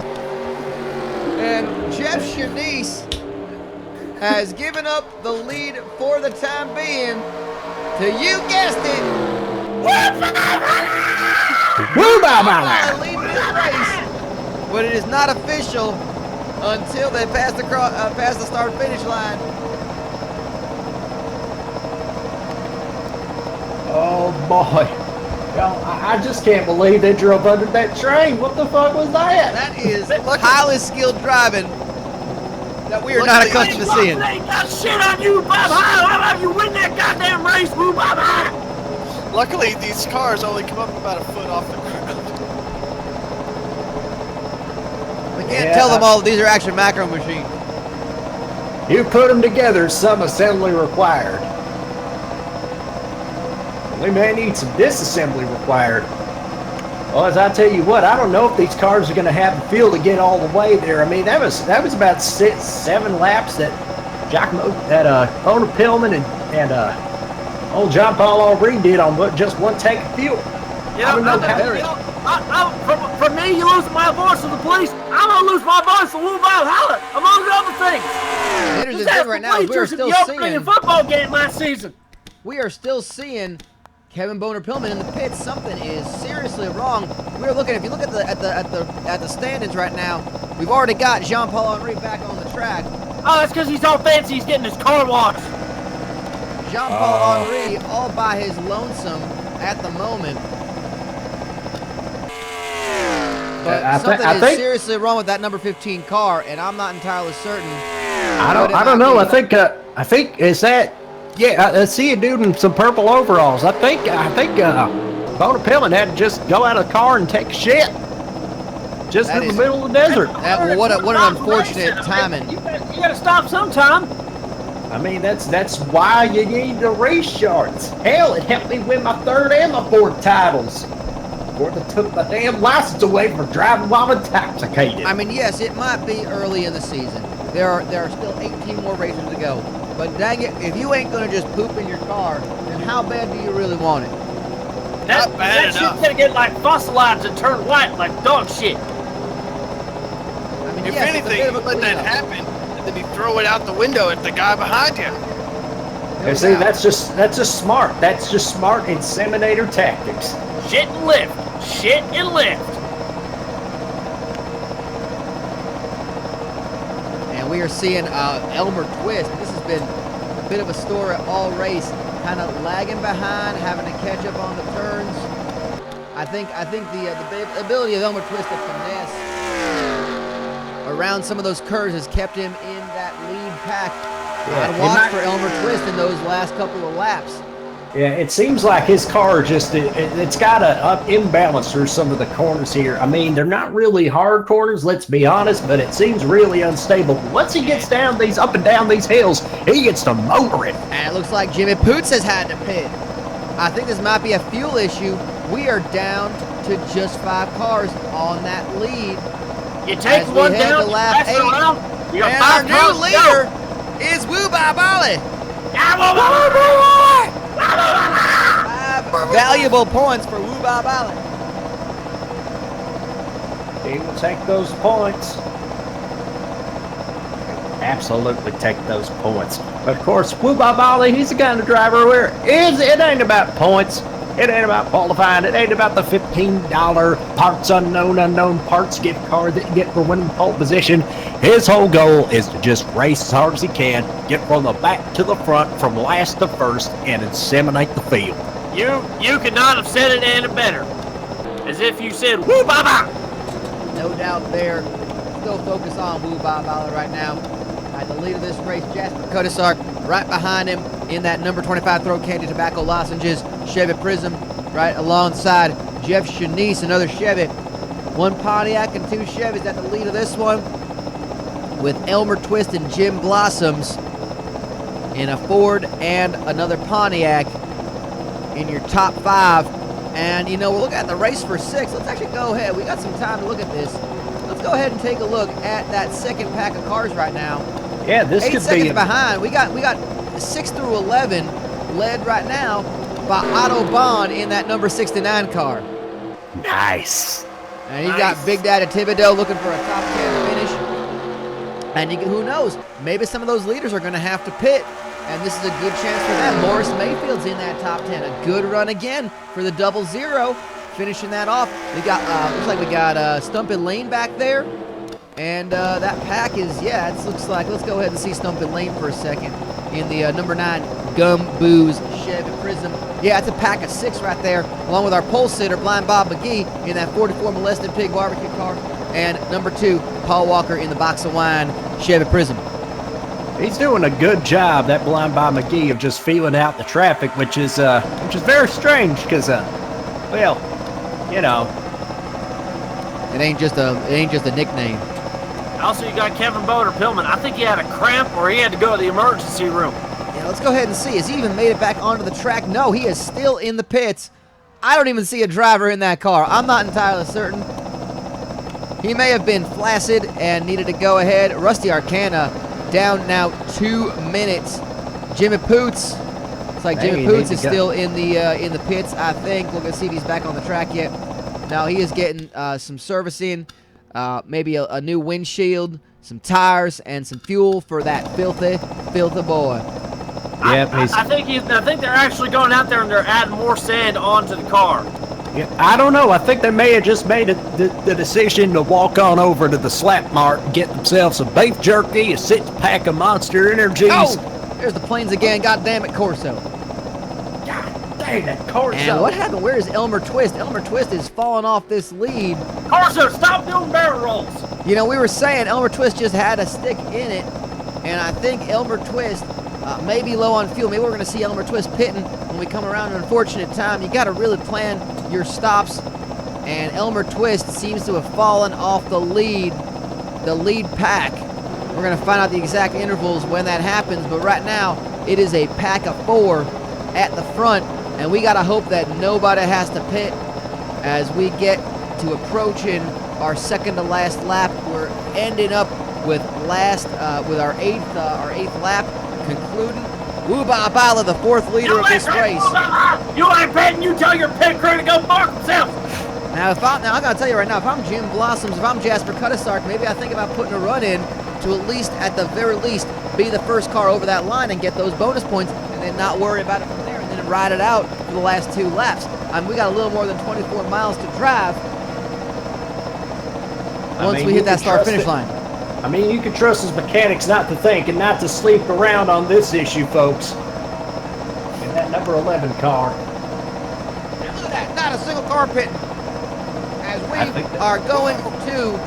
And Jeff Shanice has given up the lead for the time being to, you guessed it, leading this race. But it is not official until they pass the start-finish line. Oh boy. Well, I just can't believe they drove under that train. What the fuck was that? That is highly skilled driving that we are not accustomed to seeing. They got shit on you, Bob High! How about you win that goddamn race, Bob High? Luckily, these cars only come up about a foot off the ground. We can't tell them all these are actually macro machines. You put them together, some assembly required. We may need some disassembly required. Well, as I tell you what, I don't know if these cars are going to have the feel to get all the way there. I mean, that was about 7 laps that owner Pillman and old John Paul Henry did on just one tank of fuel. For me, me, you losing my voice to the police. I'm gonna lose my voice to Woo Bob Holler, among other things. Ladies and gentlemen, right now, we're still the opening seeing. football game last season. We are still seeing Kevin Boner Pillman in the pits. Something is seriously wrong. We're looking. If you look at the standings right now, we've already got Jean-Paul Henry back on the track. Oh, that's because he's all fancy. He's getting his car washed. Jean-Paul Henry all by his lonesome at the moment. But something is seriously wrong with that number 15 car, and I'm not entirely certain. I don't know. I think is that. Yeah, I see a dude in some purple overalls. I think Boner Pillman had to just go out of the car and take a shit. Just in the middle of the desert. What an unfortunate timing. You gotta stop sometime. I mean, that's why you need the race shorts. Hell, it helped me win my 3rd and my 4th titles. Before they took my damn license away for driving while intoxicated. I mean, yes, it might be early in the season. There are still 18 more races to go. But dang it, if you ain't gonna just poop in your car, then how bad do you really want it? That shit's gonna get like fossilized and turn white like dog shit. I mean, If yes, anything, you let that happen, and then you throw it out the window at the guy behind you. You see, that's just smart. That's just smart inseminator tactics. Shit and lift. Shit and lift. And we are seeing Elmer Twist. This has been a bit of a story all race, kind of lagging behind, having to catch up on the turns. I think the ability of Elmer Twist to finesse around some of those curves has kept him in that lead pack. I'd watch for Elmer Twist in those last couple of laps. Yeah, it seems like his car it's got an imbalance through some of the corners here. I mean, they're not really hard corners, let's be honest, but it seems really unstable. Once he gets down up and down these hills, he gets to motor it. And it looks like Jimmy Poots has had to pit. I think this might be a fuel issue. We are down to just 5 cars on that lead. You take one down, to lap 8, around, you got and 5 our cars new leader is Woo Bob Ollie. 5 valuable points for Woo Bob Ollie. He will take those points. Absolutely take those points. But of course, Woo Bob Ollie, he's the kind of driver where it ain't about points. It ain't about qualifying. It ain't about the $15 parts unknown parts gift card that you get for winning pole position. His whole goal is to just race as hard as he can, get from the back to the front, from last to first, and inseminate the field. You could not have said it any better. As if you said, Woo Baba! No doubt there. Still focus on Woo Bob Ollie right now. At the lead of this race, Jasper Kudisark right behind him in that number 25 Throw Candy Tobacco Lozenges Chevy Prism, right alongside Jeff Shanice, another Chevy. 1 Pontiac and 2 Chevys at the lead of this one, with Elmer Twist and Jim Blossoms in a Ford and another Pontiac in your top 5. And you know, we're looking at the race for 6. Let's actually go ahead. We got some time to look at this. Let's go ahead and take a look at that second pack of cars right now. Yeah, this 8 could seconds be behind. We got 6 through 11 led right now by Otto Bond in that number 69 car. nice. And he's got Big Daddy Thibodeau looking for a top 10 finish. And who knows, maybe some of those leaders are going to have to pit. And this is a good chance for them. Morris Mayfield's in that top 10. A good run again for the 00. Finishing that off. We got, looks like we got Stumpin' Lane back there. And that pack is, yeah, it looks like, let's go ahead and see Stumpin' Lane for a second. In the number 9 Gum Booze Chevy Prism. Yeah, it's a pack of 6 right there, along with our pole sitter, Blind Bob McGee, in that 44 Molested Pig barbecue car. And number 2, Paul Walker in the Box of Wine Chevy Prism. He's doing a good job, that Blind Bob McGee, of just feeling out the traffic, which is very strange, because, well, you know, It ain't just a nickname. Also, you got Kevin Boner Pillman. I think he had a cramp or he had to go to the emergency room. Yeah, let's go ahead and see. Has he even made it back onto the track? No, he is still in the pits. I don't even see a driver in that car. I'm not entirely certain. He may have been flaccid and needed to go ahead. Rusty Arcana down now 2 minutes. Jimmy Poots. It's like Jimmy Poots is still in the pits, I think. We're going to see if he's back on the track yet. Now he is getting some servicing, maybe a new windshield, some tires, and some fuel for that filthy boy. Yep, I think they're actually going out there and they're adding more sand onto the car. yeah, I don't know. I think they may have just made the decision to walk on over to the Slap Mart and get themselves some beef jerky, a six-pack of Monster Energies. Oh, there's the planes again. God damn it, Corso. God dang that Corso. And what happened? Where is Elmer Twist? Elmer Twist is falling off this lead. Corso, stop doing barrel rolls. You know, we were saying Elmer Twist just had a stick in it, and I think Elmer Twist may be low on fuel. Maybe we're going to see Elmer Twist pitting when we come around an unfortunate time. You got to really plan your stops, and Elmer Twist seems to have fallen off the lead pack. We're going to find out the exact intervals when that happens, but right now it is a pack of 4 at the front, and we got to hope that nobody has to pit as we get to approaching our second to last lap. We're ending up with our eighth lap concluding. Woo-ba Bala, the 4th leader of this race. You ain't betting. You tell your pit crew to go mark themselves. Now I gotta tell you right now, if I'm Jim Blossoms, if I'm Jasper Cuttisark, maybe I think about putting a run in to at the very least, be the first car over that line and get those bonus points, and then not worry about it from there, and then ride it out for the last 2 laps. We got a little more than 24 miles to drive once we hit that start-finish line. I mean, you can trust his mechanics not to think and not to sleep around on this issue, folks. In that number 11 car. Now look at that, not a single car pitting. As I think we are going to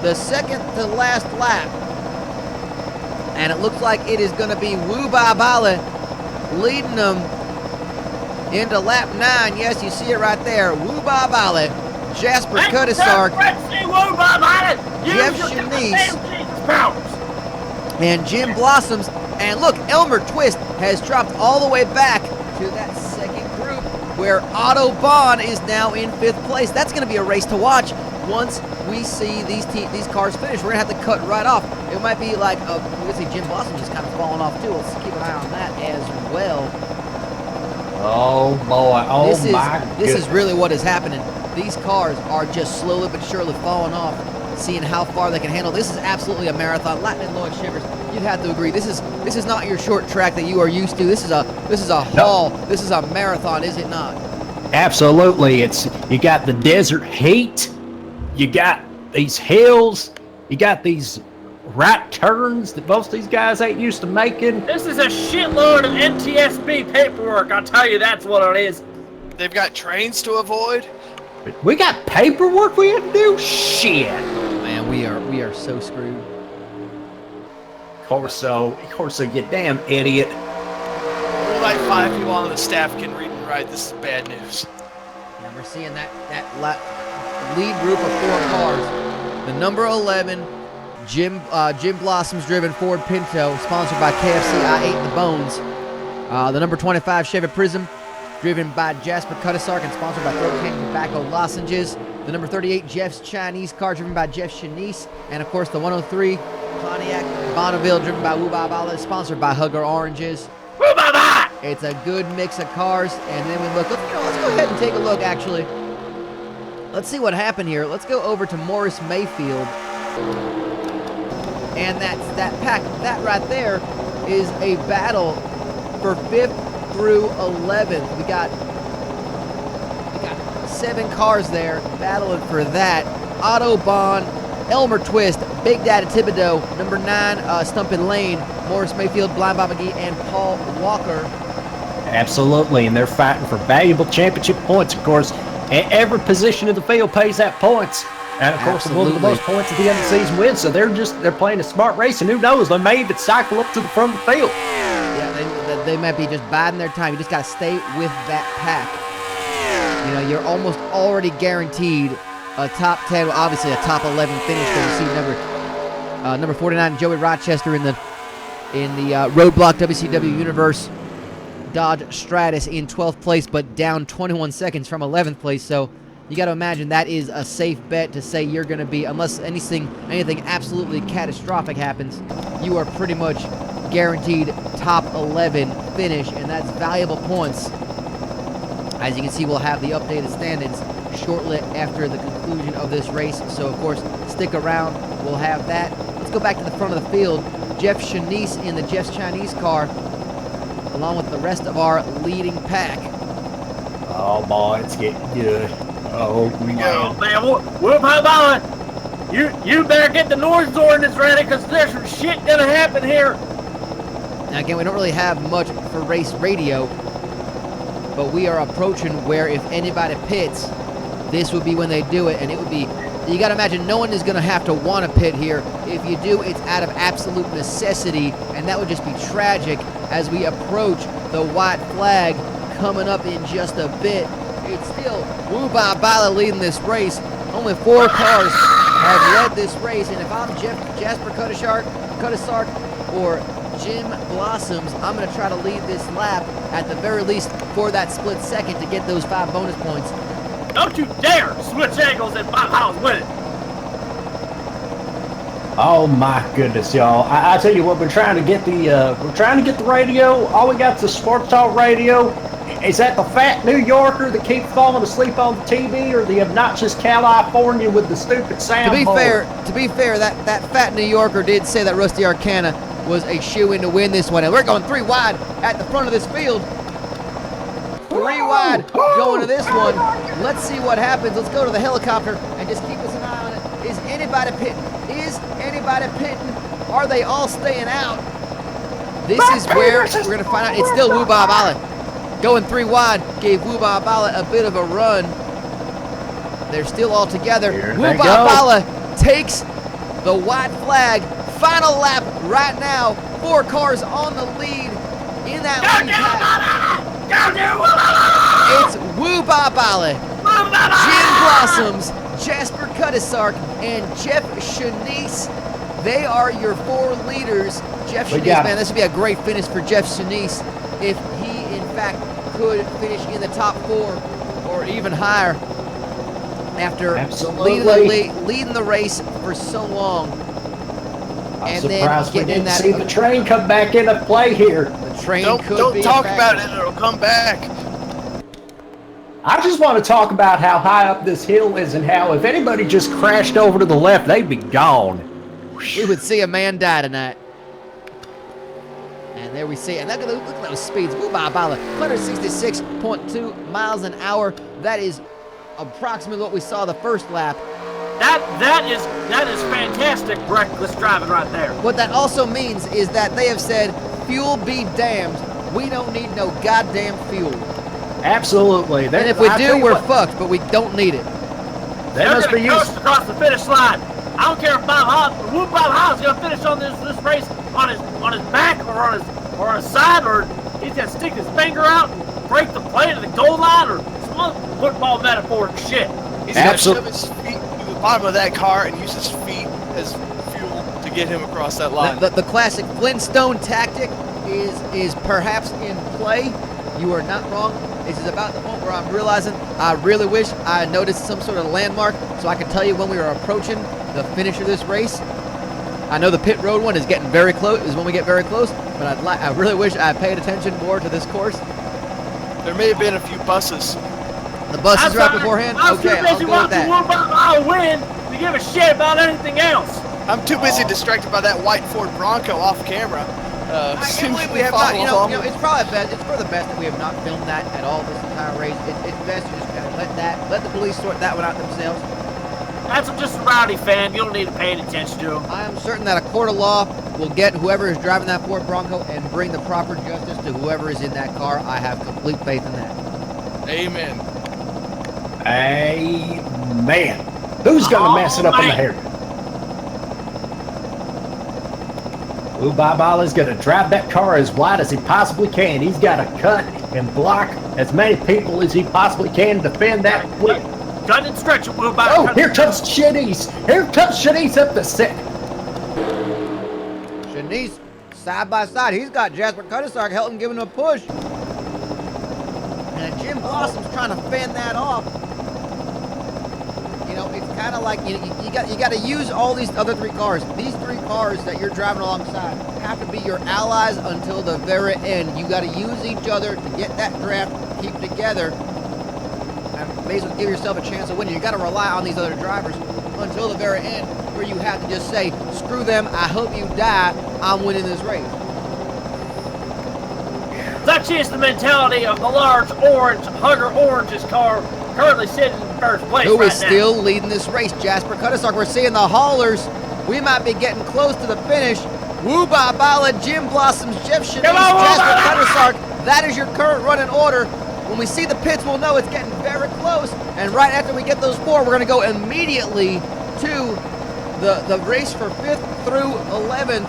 the second to last lap. And it looks like it is going to be Woo-ba Bala leading them into lap 9. Yes, you see it right there. Woo-ba Bala, Jasper Cuttisark, Jeff Shanice, and Jim Blossoms. And look, Elmer Twist has dropped all the way back to that second group where Otto Bond is now in 5th place. That's going to be a race to watch once we see these cars finish. We're going to have to cut right off. It might be like, we're going to see Jim Blossoms just kind of falling off too. Let's keep an eye on that as well. Oh boy, This is really what is happening. These cars are just slowly but surely falling off, seeing how far they can handle. This is absolutely a marathon. Latin and Lloyd Shivers, you'd have to agree. This is not your short track that you are used to. This is a haul. This is a marathon, is it not? Absolutely. You got the desert heat, you got these hills, you got these right turns that most of these guys ain't used to making. This is a shitload of NTSB paperwork. I'll tell you, that's what it is. They've got trains to avoid. We got paperwork we have to do? Shit. Man, we are so screwed. Corso, you damn idiot. Only like 5 people on the staff can read and write. This is bad news. And we're seeing that lead group of 4 cars. The number 11, Jim Blossom's driven Ford Pinto, sponsored by KFC I Ate the Bones. The number 25 Chevy Prism, driven by Jasper Cuttisark and sponsored by Throat Candy Tobacco Lozenges. The number 38 Jeff's Chinese car, driven by Jeff Shanice. And of course the 103 Pontiac Bonneville, driven by Woo-ba Bala, sponsored by Hugger Oranges. Woo-ba-ba! It's a good mix of cars. And then we look, let's go ahead and take a look actually. Let's see what happened here. Let's go over to Morris Mayfield. And that pack, that right there is a battle for 5th through 11th. We got 7 cars there battling for that. Otto Bond, Elmer Twist, Big Daddy Thibodeau, number 9, Stumpin' Lane, Morris Mayfield, Blind Bob McGee, and Paul Walker. Absolutely, and they're fighting for valuable championship points, of course. Every position in the field pays that points. And of course, the one with the most points at the end of the season wins. So they're playing a smart race, and who knows, they may even cycle up to the front of the field. Yeah, they might be just biding their time. You just got to stay with that pack. You know, you're almost already guaranteed a top 10, obviously a top 11 finish. Because you see number 49 Joey Rochester in the Roadblock WCW Universe Dodge Stratus in 12th place, but down 21 seconds from 11th place. So you got to imagine that is a safe bet to say you're going to be, unless anything absolutely catastrophic happens, you are pretty much guaranteed top 11 finish, and that's valuable points. As you can see, we'll have the updated standings shortly after the conclusion of this race. So, of course, stick around. We'll have that. Let's go back to the front of the field. Jeff Shanice in the Jeff's Chinese car, along with the rest of our leading pack. Oh boy, it's getting good. Oh man. Oh, man, whoop, how you better get the noise ordinance ready, because there's some shit gonna happen here. Now, again, we don't really have much for race radio, but we are approaching where if anybody pits, this would be when they do it, and it would be, you got to imagine no one is going to have to want to pit here. If you do, it's out of absolute necessity, and that would just be tragic as we approach the white flag coming up in just a bit. It's still Woo Ba Bala leading this race. Only 4 cars have led this race, and if I'm Jasper Cudisark or Jim Blossoms, I'm going to try to lead this lap at the very least for that split second to get those 5 bonus points. Don't you dare switch angles and Bob House with it. Oh my goodness, y'all! I tell you what, we're trying to get the radio. All we got's the sports talk radio. Is that the fat New Yorker that keeps falling asleep on the TV, or the obnoxious California with the stupid sound? To be fair, that fat New Yorker did say that Rusty Arcana was a shoe-in to win this one, and we're going 3 wide at the front of this field. 3 wide going to this one. Let's see what happens. Let's go to the helicopter and just keep us an eye on it. Is anybody pitting? Is anybody pitting? Are they all staying out? This is where we're going to find out. It's still Woo Ba Bala. Going 3 wide gave Woo Ba Bala a bit of a run. They're still all together. Woo Ba Bala takes the white flag. Final lap right now. 4 cars on the lead in that lead pack. It's Woo Ba Bala, Jim Blossoms, Jasper Cudisark, and Jeff Shanice. They are your 4 leaders. Jeff Shanice, man, this would be a great finish for Jeff Shanice if he, in fact, could finish in the top 4 or even higher after leading the race for so long. I'm surprised we didn't see the train come back into play here. The train don't talk about it, it'll come back. I just want to talk about how high up this hill is and how if anybody just crashed over to the left, they'd be gone. We would see a man die tonight. And there we see, and look at those speeds. Woo Ba Bala, 166.2 miles an hour. That is approximately what we saw the first lap. That is fantastic reckless driving right there. What that also means is that they have said, fuel be damned. We don't need no goddamn fuel. Absolutely. And if we do, we're fucked, but we don't need it. They're must be used across the finish line. I don't care if Woo Ba Bala is gonna finish on this race on his back or on his side, or he's gonna stick his finger out and break the plate of the goal line, or some other football metaphoric shit. He's gonna shove his feet through the bottom of that car and use his feet as fuel to get him across that line. The classic Flintstone tactic is perhaps in play. You are not wrong. This is about the point where I'm realizing I really wish I had noticed some sort of landmark so I could tell you when we were approaching the finish of this race. I know the pit road one is getting very close, is when we get very close, but I really wish I had paid attention more to this course. There may have been a few buses. The buses are up beforehand? Okay, I'll go with that. I'll win to give a shit about anything else. I'm too busy distracted by that white Ford Bronco off camera. I can't believe we have not, you know, it's probably best, it's for the best that we have not filmed that at all this entire race. It's best to just kind of let the police sort that one out themselves. That's just a rowdy fan. You don't need to pay any attention to him. I am certain that a court of law will get whoever is driving that Ford Bronco and bring the proper justice to whoever is in that car. I have complete faith in that. Amen. Amen. Who's going to mess it up in the hair? Woo Ba Bala's going to drive that car as wide as he possibly can. He's got to cut and block as many people as he possibly can to defend that quick. Cut and stretch it, Woo Ba. Oh, here comes Shanice. Here comes Shanice up the set. Shanice, side by side. He's got Jasper Cudisark helping give him a push. And Jim Blossom's trying to fend that off. You know, it's kind of like you got to use all these other 3 cars. These 3 cars that you're driving alongside have to be your allies until the very end. You got to use each other to get that draft, keep together. and may as well give yourself a chance of winning. You got to rely on these other drivers until the very end, where you have to just say, screw them, I hope you die, I'm winning this race. Such is the mentality of the large orange Hugger Orange's car, currently sitting in first place Who right is now. still leading this race? Jasper Cuttersark. We're seeing the haulers. We might be getting close to the finish. Woo Bala, Jim Blossoms, Jeff Shanice, Come on, Jasper Woo Cuttersark. That is your current running order. When we see the pits, we'll know it's getting very close. And right after we get those 4, we're going to go immediately to the race for 5th through 11th.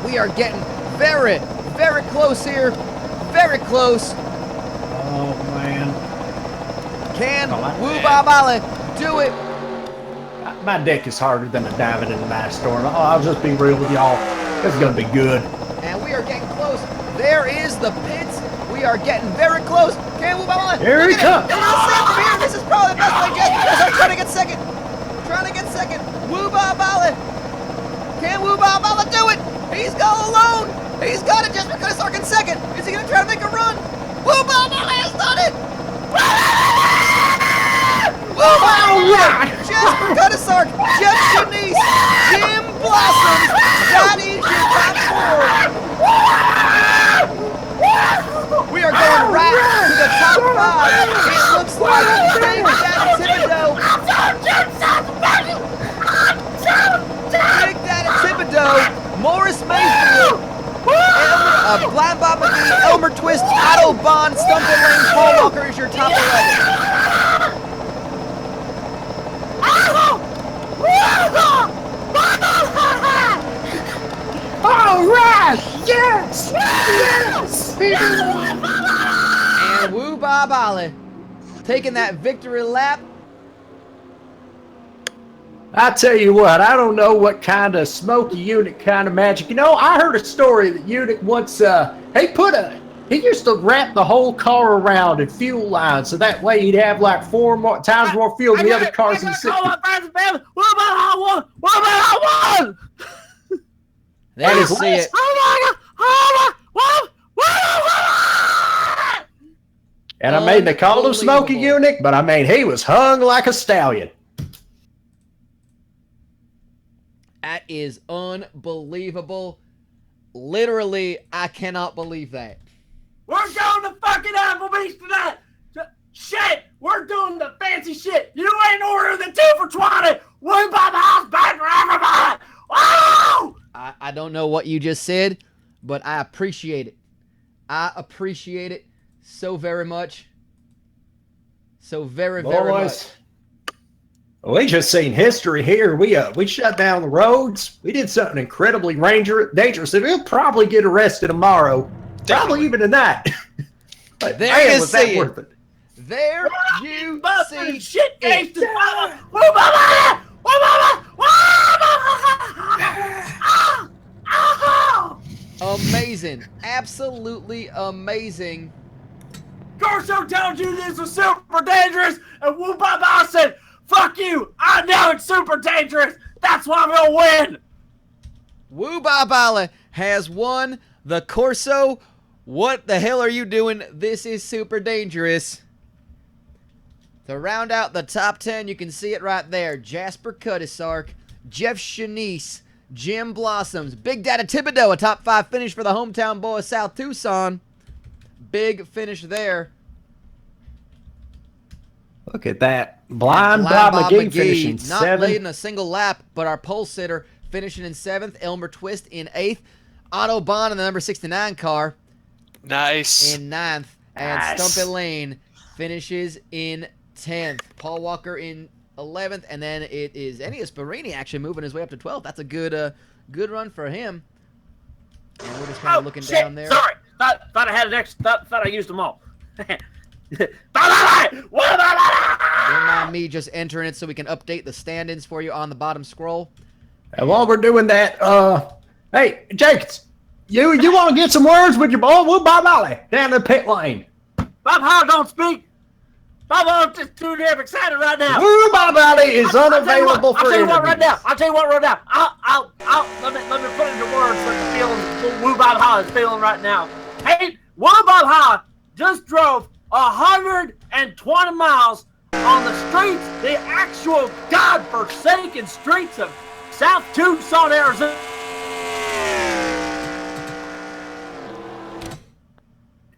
We are getting very, very close here. Very close. Oh, man. Can Woo Bala do it? My deck is harder than a diamond in the night storm. I'll just be real with y'all. This is going to be good. And we are getting close. There is the pits. We are getting very close. Can Woo Bala? Here he comes. This is probably the best way, Jasper. I'm trying to get second. Woo Bala. Can Woo Bala do it? He's all alone. He's got it. Jasper Cuttersark in second. Is he going to try to make a run? Woo Bala has done it. Woo Bala. Jasper Cuttersark, Jeff Shanice, Jim Blossoms. That is your top 4. We are going right to the top 5. It looks like Big Daddy Thibodeau. Big Daddy Thibodeau, Morris Mayfield, Blind Bob McGee, Elmer Twist, Otto Bond, Stumpy Lane, Paul Walker is your top 11. All right! Yes! Yes! And Woo Bala taking that victory lap. I tell you what, I don't know what kind of smoky unit kind of magic. You know, I heard a story that unit once, he used to wrap the whole car around in fuel lines, so that way he'd have like 4 times more fuel than the other cars in the city. There you see it. And I mean, they called him Smoky Unit, but I mean, he was hung like a stallion. That is unbelievable. Literally, I cannot believe that. We're going to fucking Applebee's tonight. Shit, we're doing the fancy shit. You ain't ordering the 2 for 20. We buy the house back for everybody. Wow! I don't know what you just said, but I appreciate it. I appreciate it so very much. So very, very much. We just seen history here. We shut down the roads. We did something incredibly dangerous. And we'll probably get arrested tomorrow. Probably even tonight. But There man, you was that see it. worth it. There you see Shit, it. Amazing. Absolutely amazing. Corso told you this was super dangerous, and Woo Baba said, fuck you, I know it's super dangerous, that's why I'm gonna win. Woo Bala has won the Corso. What the hell are you doing? This is super dangerous. To round out the top 10, you can see it right there. Jasper Cuttersark, Jeff Shanice, Jim Blossoms, Big Daddy Thibodeau, a top 5 finish for the hometown boy of South Tucson. Big finish there. Look at that. Blind Bob McGee finishing not 7th. leading a single lap, but our pole sitter finishing in 7th. Elmer Twist in 8th. Otto Bond in the number 69 car Nice. in 9th. And Nice. Stumpy Lane finishes in 10th. Paul Walker in 11th. And then it is Ennius Barini actually moving his way up to 12th. That's a good run for him. And we're just kind of looking down there. Sorry, thought I had an extra, thought I used them all. Don't mind me just entering it so we can update the stand-ins for you on the bottom scroll. And while we're doing that, hey, Jenkins, you want to get some words with your boy Woo Bob Ollie down the pit lane? Bob Howard don't speak. Bob Howard's just too damn excited right now. Woo Bob Ollie is unavailable for I'll tell you what right interviews. now. I'll tell you what right now. Let me put it into words what the feeling Woo Bob Howard is feeling right now. Hey, Woo Bob Howard just drove 120 miles on the streets, the actual godforsaken streets of South Tucson, Arizona.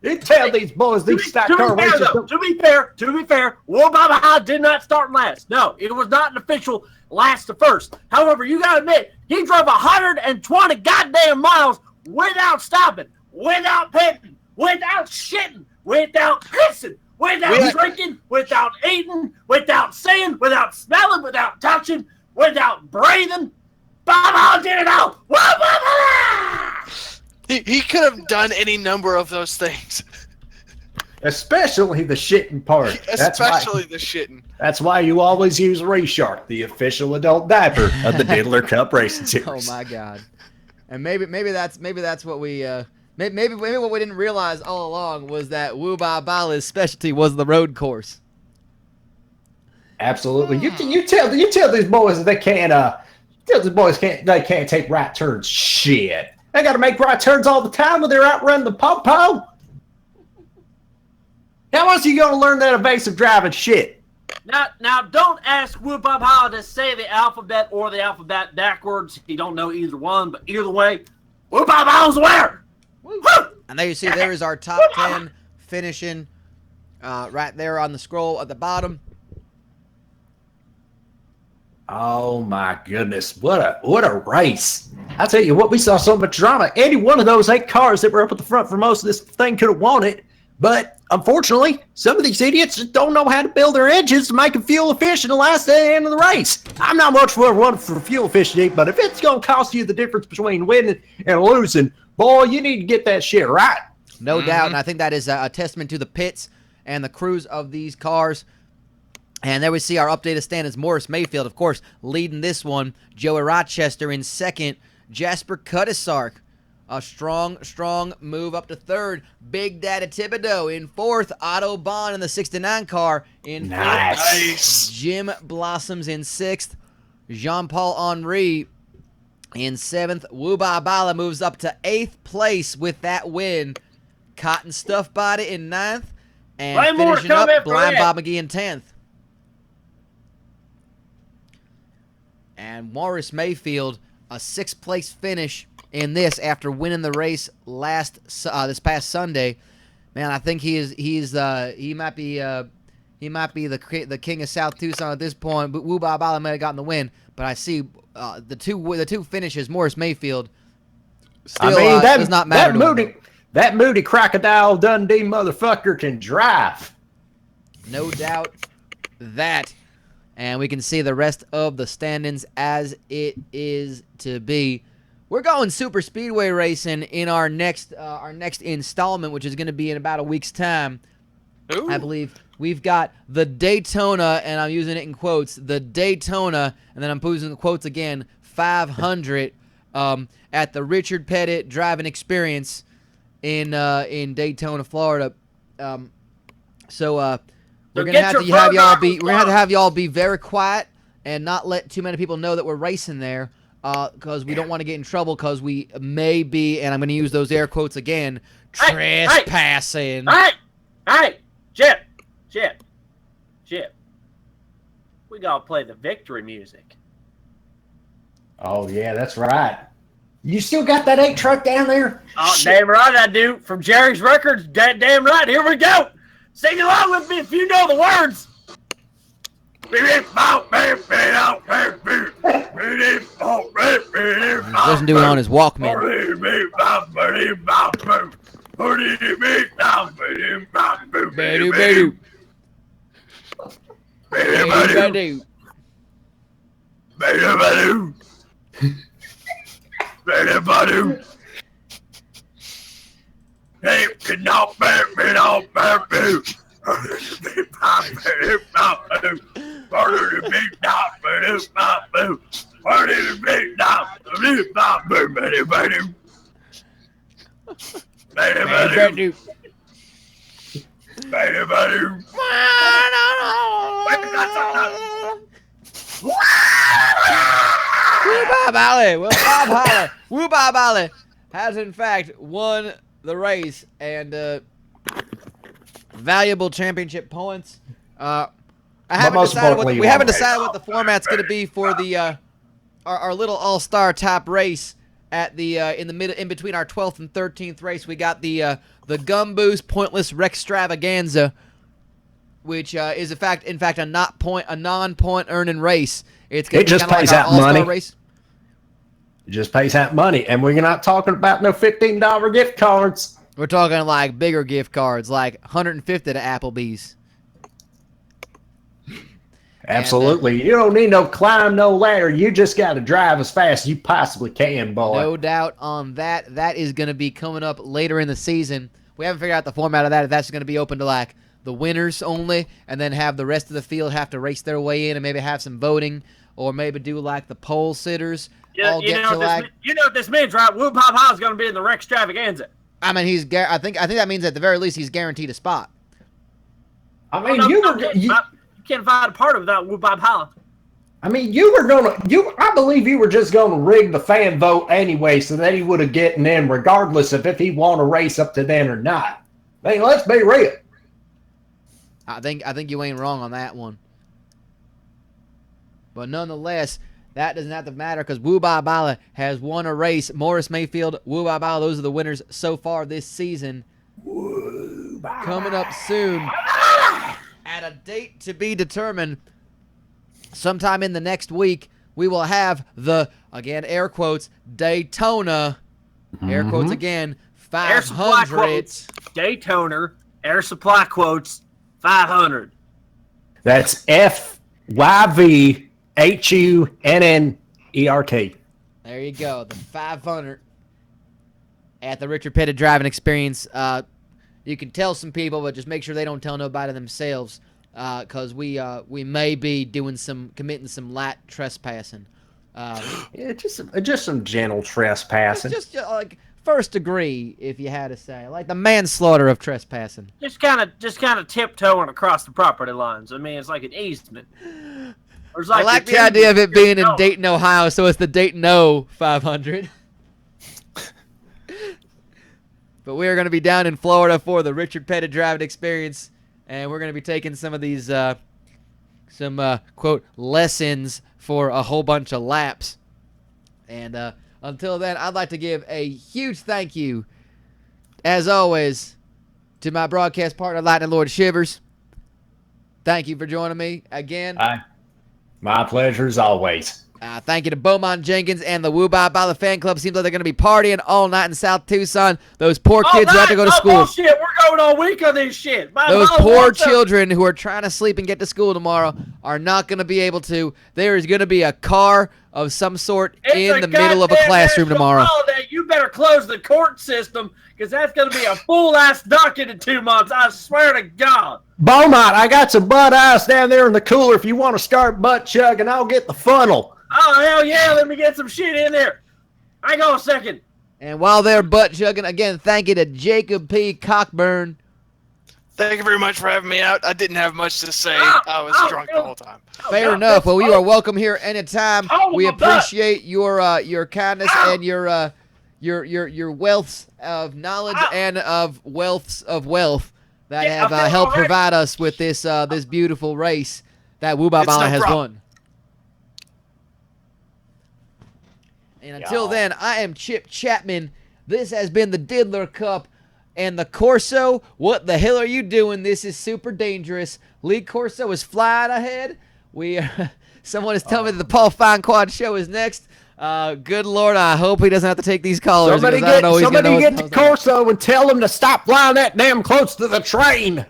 You tell these boys these stock car races. To be fair, War Baba High did not start last. No, it was not an official last to first. However, you gotta admit, he drove 120 goddamn miles without stopping, without pitting, without shitting, without pissing, without drinking, without eating, without seeing, without smelling, without touching, without breathing. Baba did it all. War Baba! He could have done any number of those things. Especially the shitting part. Especially the shitting. That's why you always use Reshark, the official adult diaper of the Diddler Cup Racing Series. Oh my God! And maybe that's what we maybe what we didn't realize all along was that Wu Ba Bala's specialty was the road course. Absolutely. You tell these boys that they can't take right turns. Shit. They got to make right turns all the time when they're out running the po-po. How else are you going to learn that evasive driving shit? Now, don't ask Whoop Up how to say the alphabet or the alphabet backwards. You don't know either one, but either way, Whoop Up how's where? And there you see, there is our top 10 finishing right there on the scroll at the bottom. Oh my goodness, what a race. I tell you what, we saw so much drama. Any one of those 8 cars that were up at the front for most of this thing could have won it. But unfortunately, some of these idiots just don't know how to build their engines to make them fuel efficient and last at the end of the race. I'm not much for one for fuel efficiency, but if it's going to cost you the difference between winning and losing, boy, you need to get that shit right. No doubt, and I think that is a testament to the pits and the crews of these cars. And there we see our updated standings. Morris Mayfield, of course, leading this one. Joey Rochester in second. Jasper Cudisark, a strong move up to third. Big Daddy Thibodeau in fourth. Otto Bond in the 69 car in fifth. Nice. Jim Blossoms in sixth. Jean-Paul Henry in seventh. Wuba Bala moves up to 8th place with that win. Cotton Stuff Body in 9th. And finishing up, Blind Bob McGee in 10th. And Morris Mayfield, a 6th place finish in this after winning the race this past Sunday. Man, I think he might be the king of South Tucson at this point. But Wu Ba Bala might have gotten the win. But I see the two finishes. Morris Mayfield still does not matter to him. That Moody Crocodile Dundee motherfucker can drive. No doubt that. And we can see the rest of the standings as it is to be. We're going super speedway racing in our next installment, which is going to be in about a week's time. Ooh. I believe we've got the Daytona, and I'm using it in quotes, the Daytona, and then I'm using the quotes again, 500 at the Richard Pettit Driving Experience in Daytona, Florida. We're gonna have to have y'all be very quiet and not let too many people know that we're racing there, because we don't want to get in trouble, because we may be, and I'm gonna use those air quotes again, trespassing. Hey, Chip, we gotta play the victory music. Oh yeah, that's right. You still got that 8 truck down there? Oh, damn right I do. From Jerry's Records, damn right. Here we go. Sing along with me if you know the words. Listen to it on his Walkman. Hey, cannot bear me, not bear me. Wu Ba Bala has in fact won the race, and valuable championship points. I most importantly, we haven't long race. decided what the format's going to be for the our little all-star top race at the in between our 12th and 13th race. We got the Gum Boost Pointless Rextravaganza, which is in fact a non-point earning race. It just pays out money. Race. It just pays out money, and we're not talking about no $15 gift cards. We're talking like bigger gift cards, like 150 to Applebee's. Absolutely. You don't need no climb, no ladder. You just got to drive as fast as you possibly can, boy. No doubt on that. That is going to be coming up later in the season. We haven't figured out the format of that. If that's going to be open to like the winners only, and then have the rest of the field have to race their way in, and maybe have some voting, or maybe do like the pole sitters. Yeah, you know what this means, right? Woo Pop Ha is going to be in the Rextravaganza. I mean, I think that means at the very least he's guaranteed a spot. I mean, you can't find a part of that Woo Pop Ha. I mean, I believe you were just gonna rig the fan vote anyway, so that he would have gotten in, regardless of if he won a race up to then or not. I mean, let's be real. I think you ain't wrong on that one. But nonetheless, that doesn't have to matter because Woo Ba Bala has won a race. Morris Mayfield, Woo Ba Bala, those are the winners so far this season. Coming up soon at a date to be determined. Sometime in the next week, we will have the, again, air quotes, Daytona, air quotes again, 500. Daytona, air supply quotes, 500. That's FYVHUNNERT. There you go, the 500 at the Richard Petty Driving Experience. You can tell some people, but just make sure they don't tell nobody themselves. Because we may be committing some light trespassing. Yeah, just some gentle trespassing. Just like first degree, if you had to say, like the manslaughter of trespassing. Just kind of tiptoeing across the property lines. I mean, it's like an easement. I like the idea of it being in Dayton, Ohio, so it's the Dayton 500. But we are going to be down in Florida for the Richard Petty Driving Experience. And we're going to be taking some of these, quote, lessons for a whole bunch of laps. And until then, I'd like to give a huge thank you, as always, to my broadcast partner, Lightning Lord Shivers. Thank you for joining me again. My pleasure as always. Thank you to Beaumont Jenkins and the Woo Ba Bala fan club. Seems like they're going to be partying all night in South Tucson. Those poor kids who have to go to school. Bullshit. We're going all week on this shit. Those poor children who are trying to sleep and get to school tomorrow are not going to be able to. There is going to be a car of some sort in the middle of a classroom tomorrow. Holiday. You better close the court system because that's going to be a full-ass docket in 2 months. I swear to God. Beaumont, I got some Bud Ice down there in the cooler if you want to start butt chugging. I'll get the funnel. Oh, hell yeah, let me get some shit in there. Hang on a second. And while they're butt chugging, again, thank you to Jacob P. Cockburn. Thank you very much for having me out. I didn't have much to say. I was drunk the whole time. Fair enough. Well, you are welcome here anytime. We appreciate your kindness and your wealths of knowledge and of wealths of wealth that have helped provide us with this this beautiful race that Woo Ba Bala has won. And until then, I am Chip Chapman. This has been the Diddler Cup and the Corso. What the hell are you doing? This is super dangerous. Lee Corso is flying ahead. Someone is telling me that the Paul Fine Quad show is next. Good Lord, I hope he doesn't have to take these callers. Somebody get to Corso and tell him to stop flying that damn close to the train.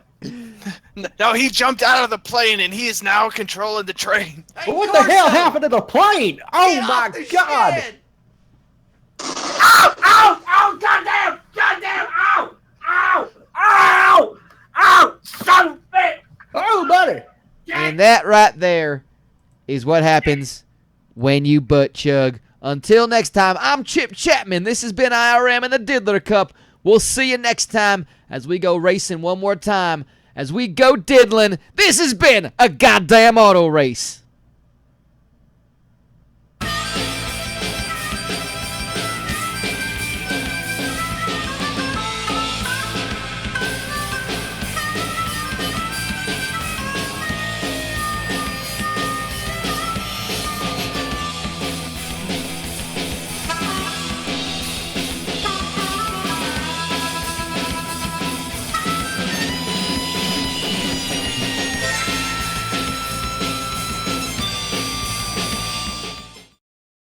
No, he jumped out of the plane and he is now controlling the train. Hey, what the hell happened to the plane? Oh my God! Shit. Ow! Ow! Ow! Goddamn! Goddamn! Ow! Ow! Ow! Ow! Son of a bitch! Oh, buddy! And that right there is what happens when you butt chug. Until next time, I'm Chip Chapman. This has been IRM and the Diddler Cup. We'll see you next time as we go racing one more time. As we go diddling, this has been a goddamn auto race.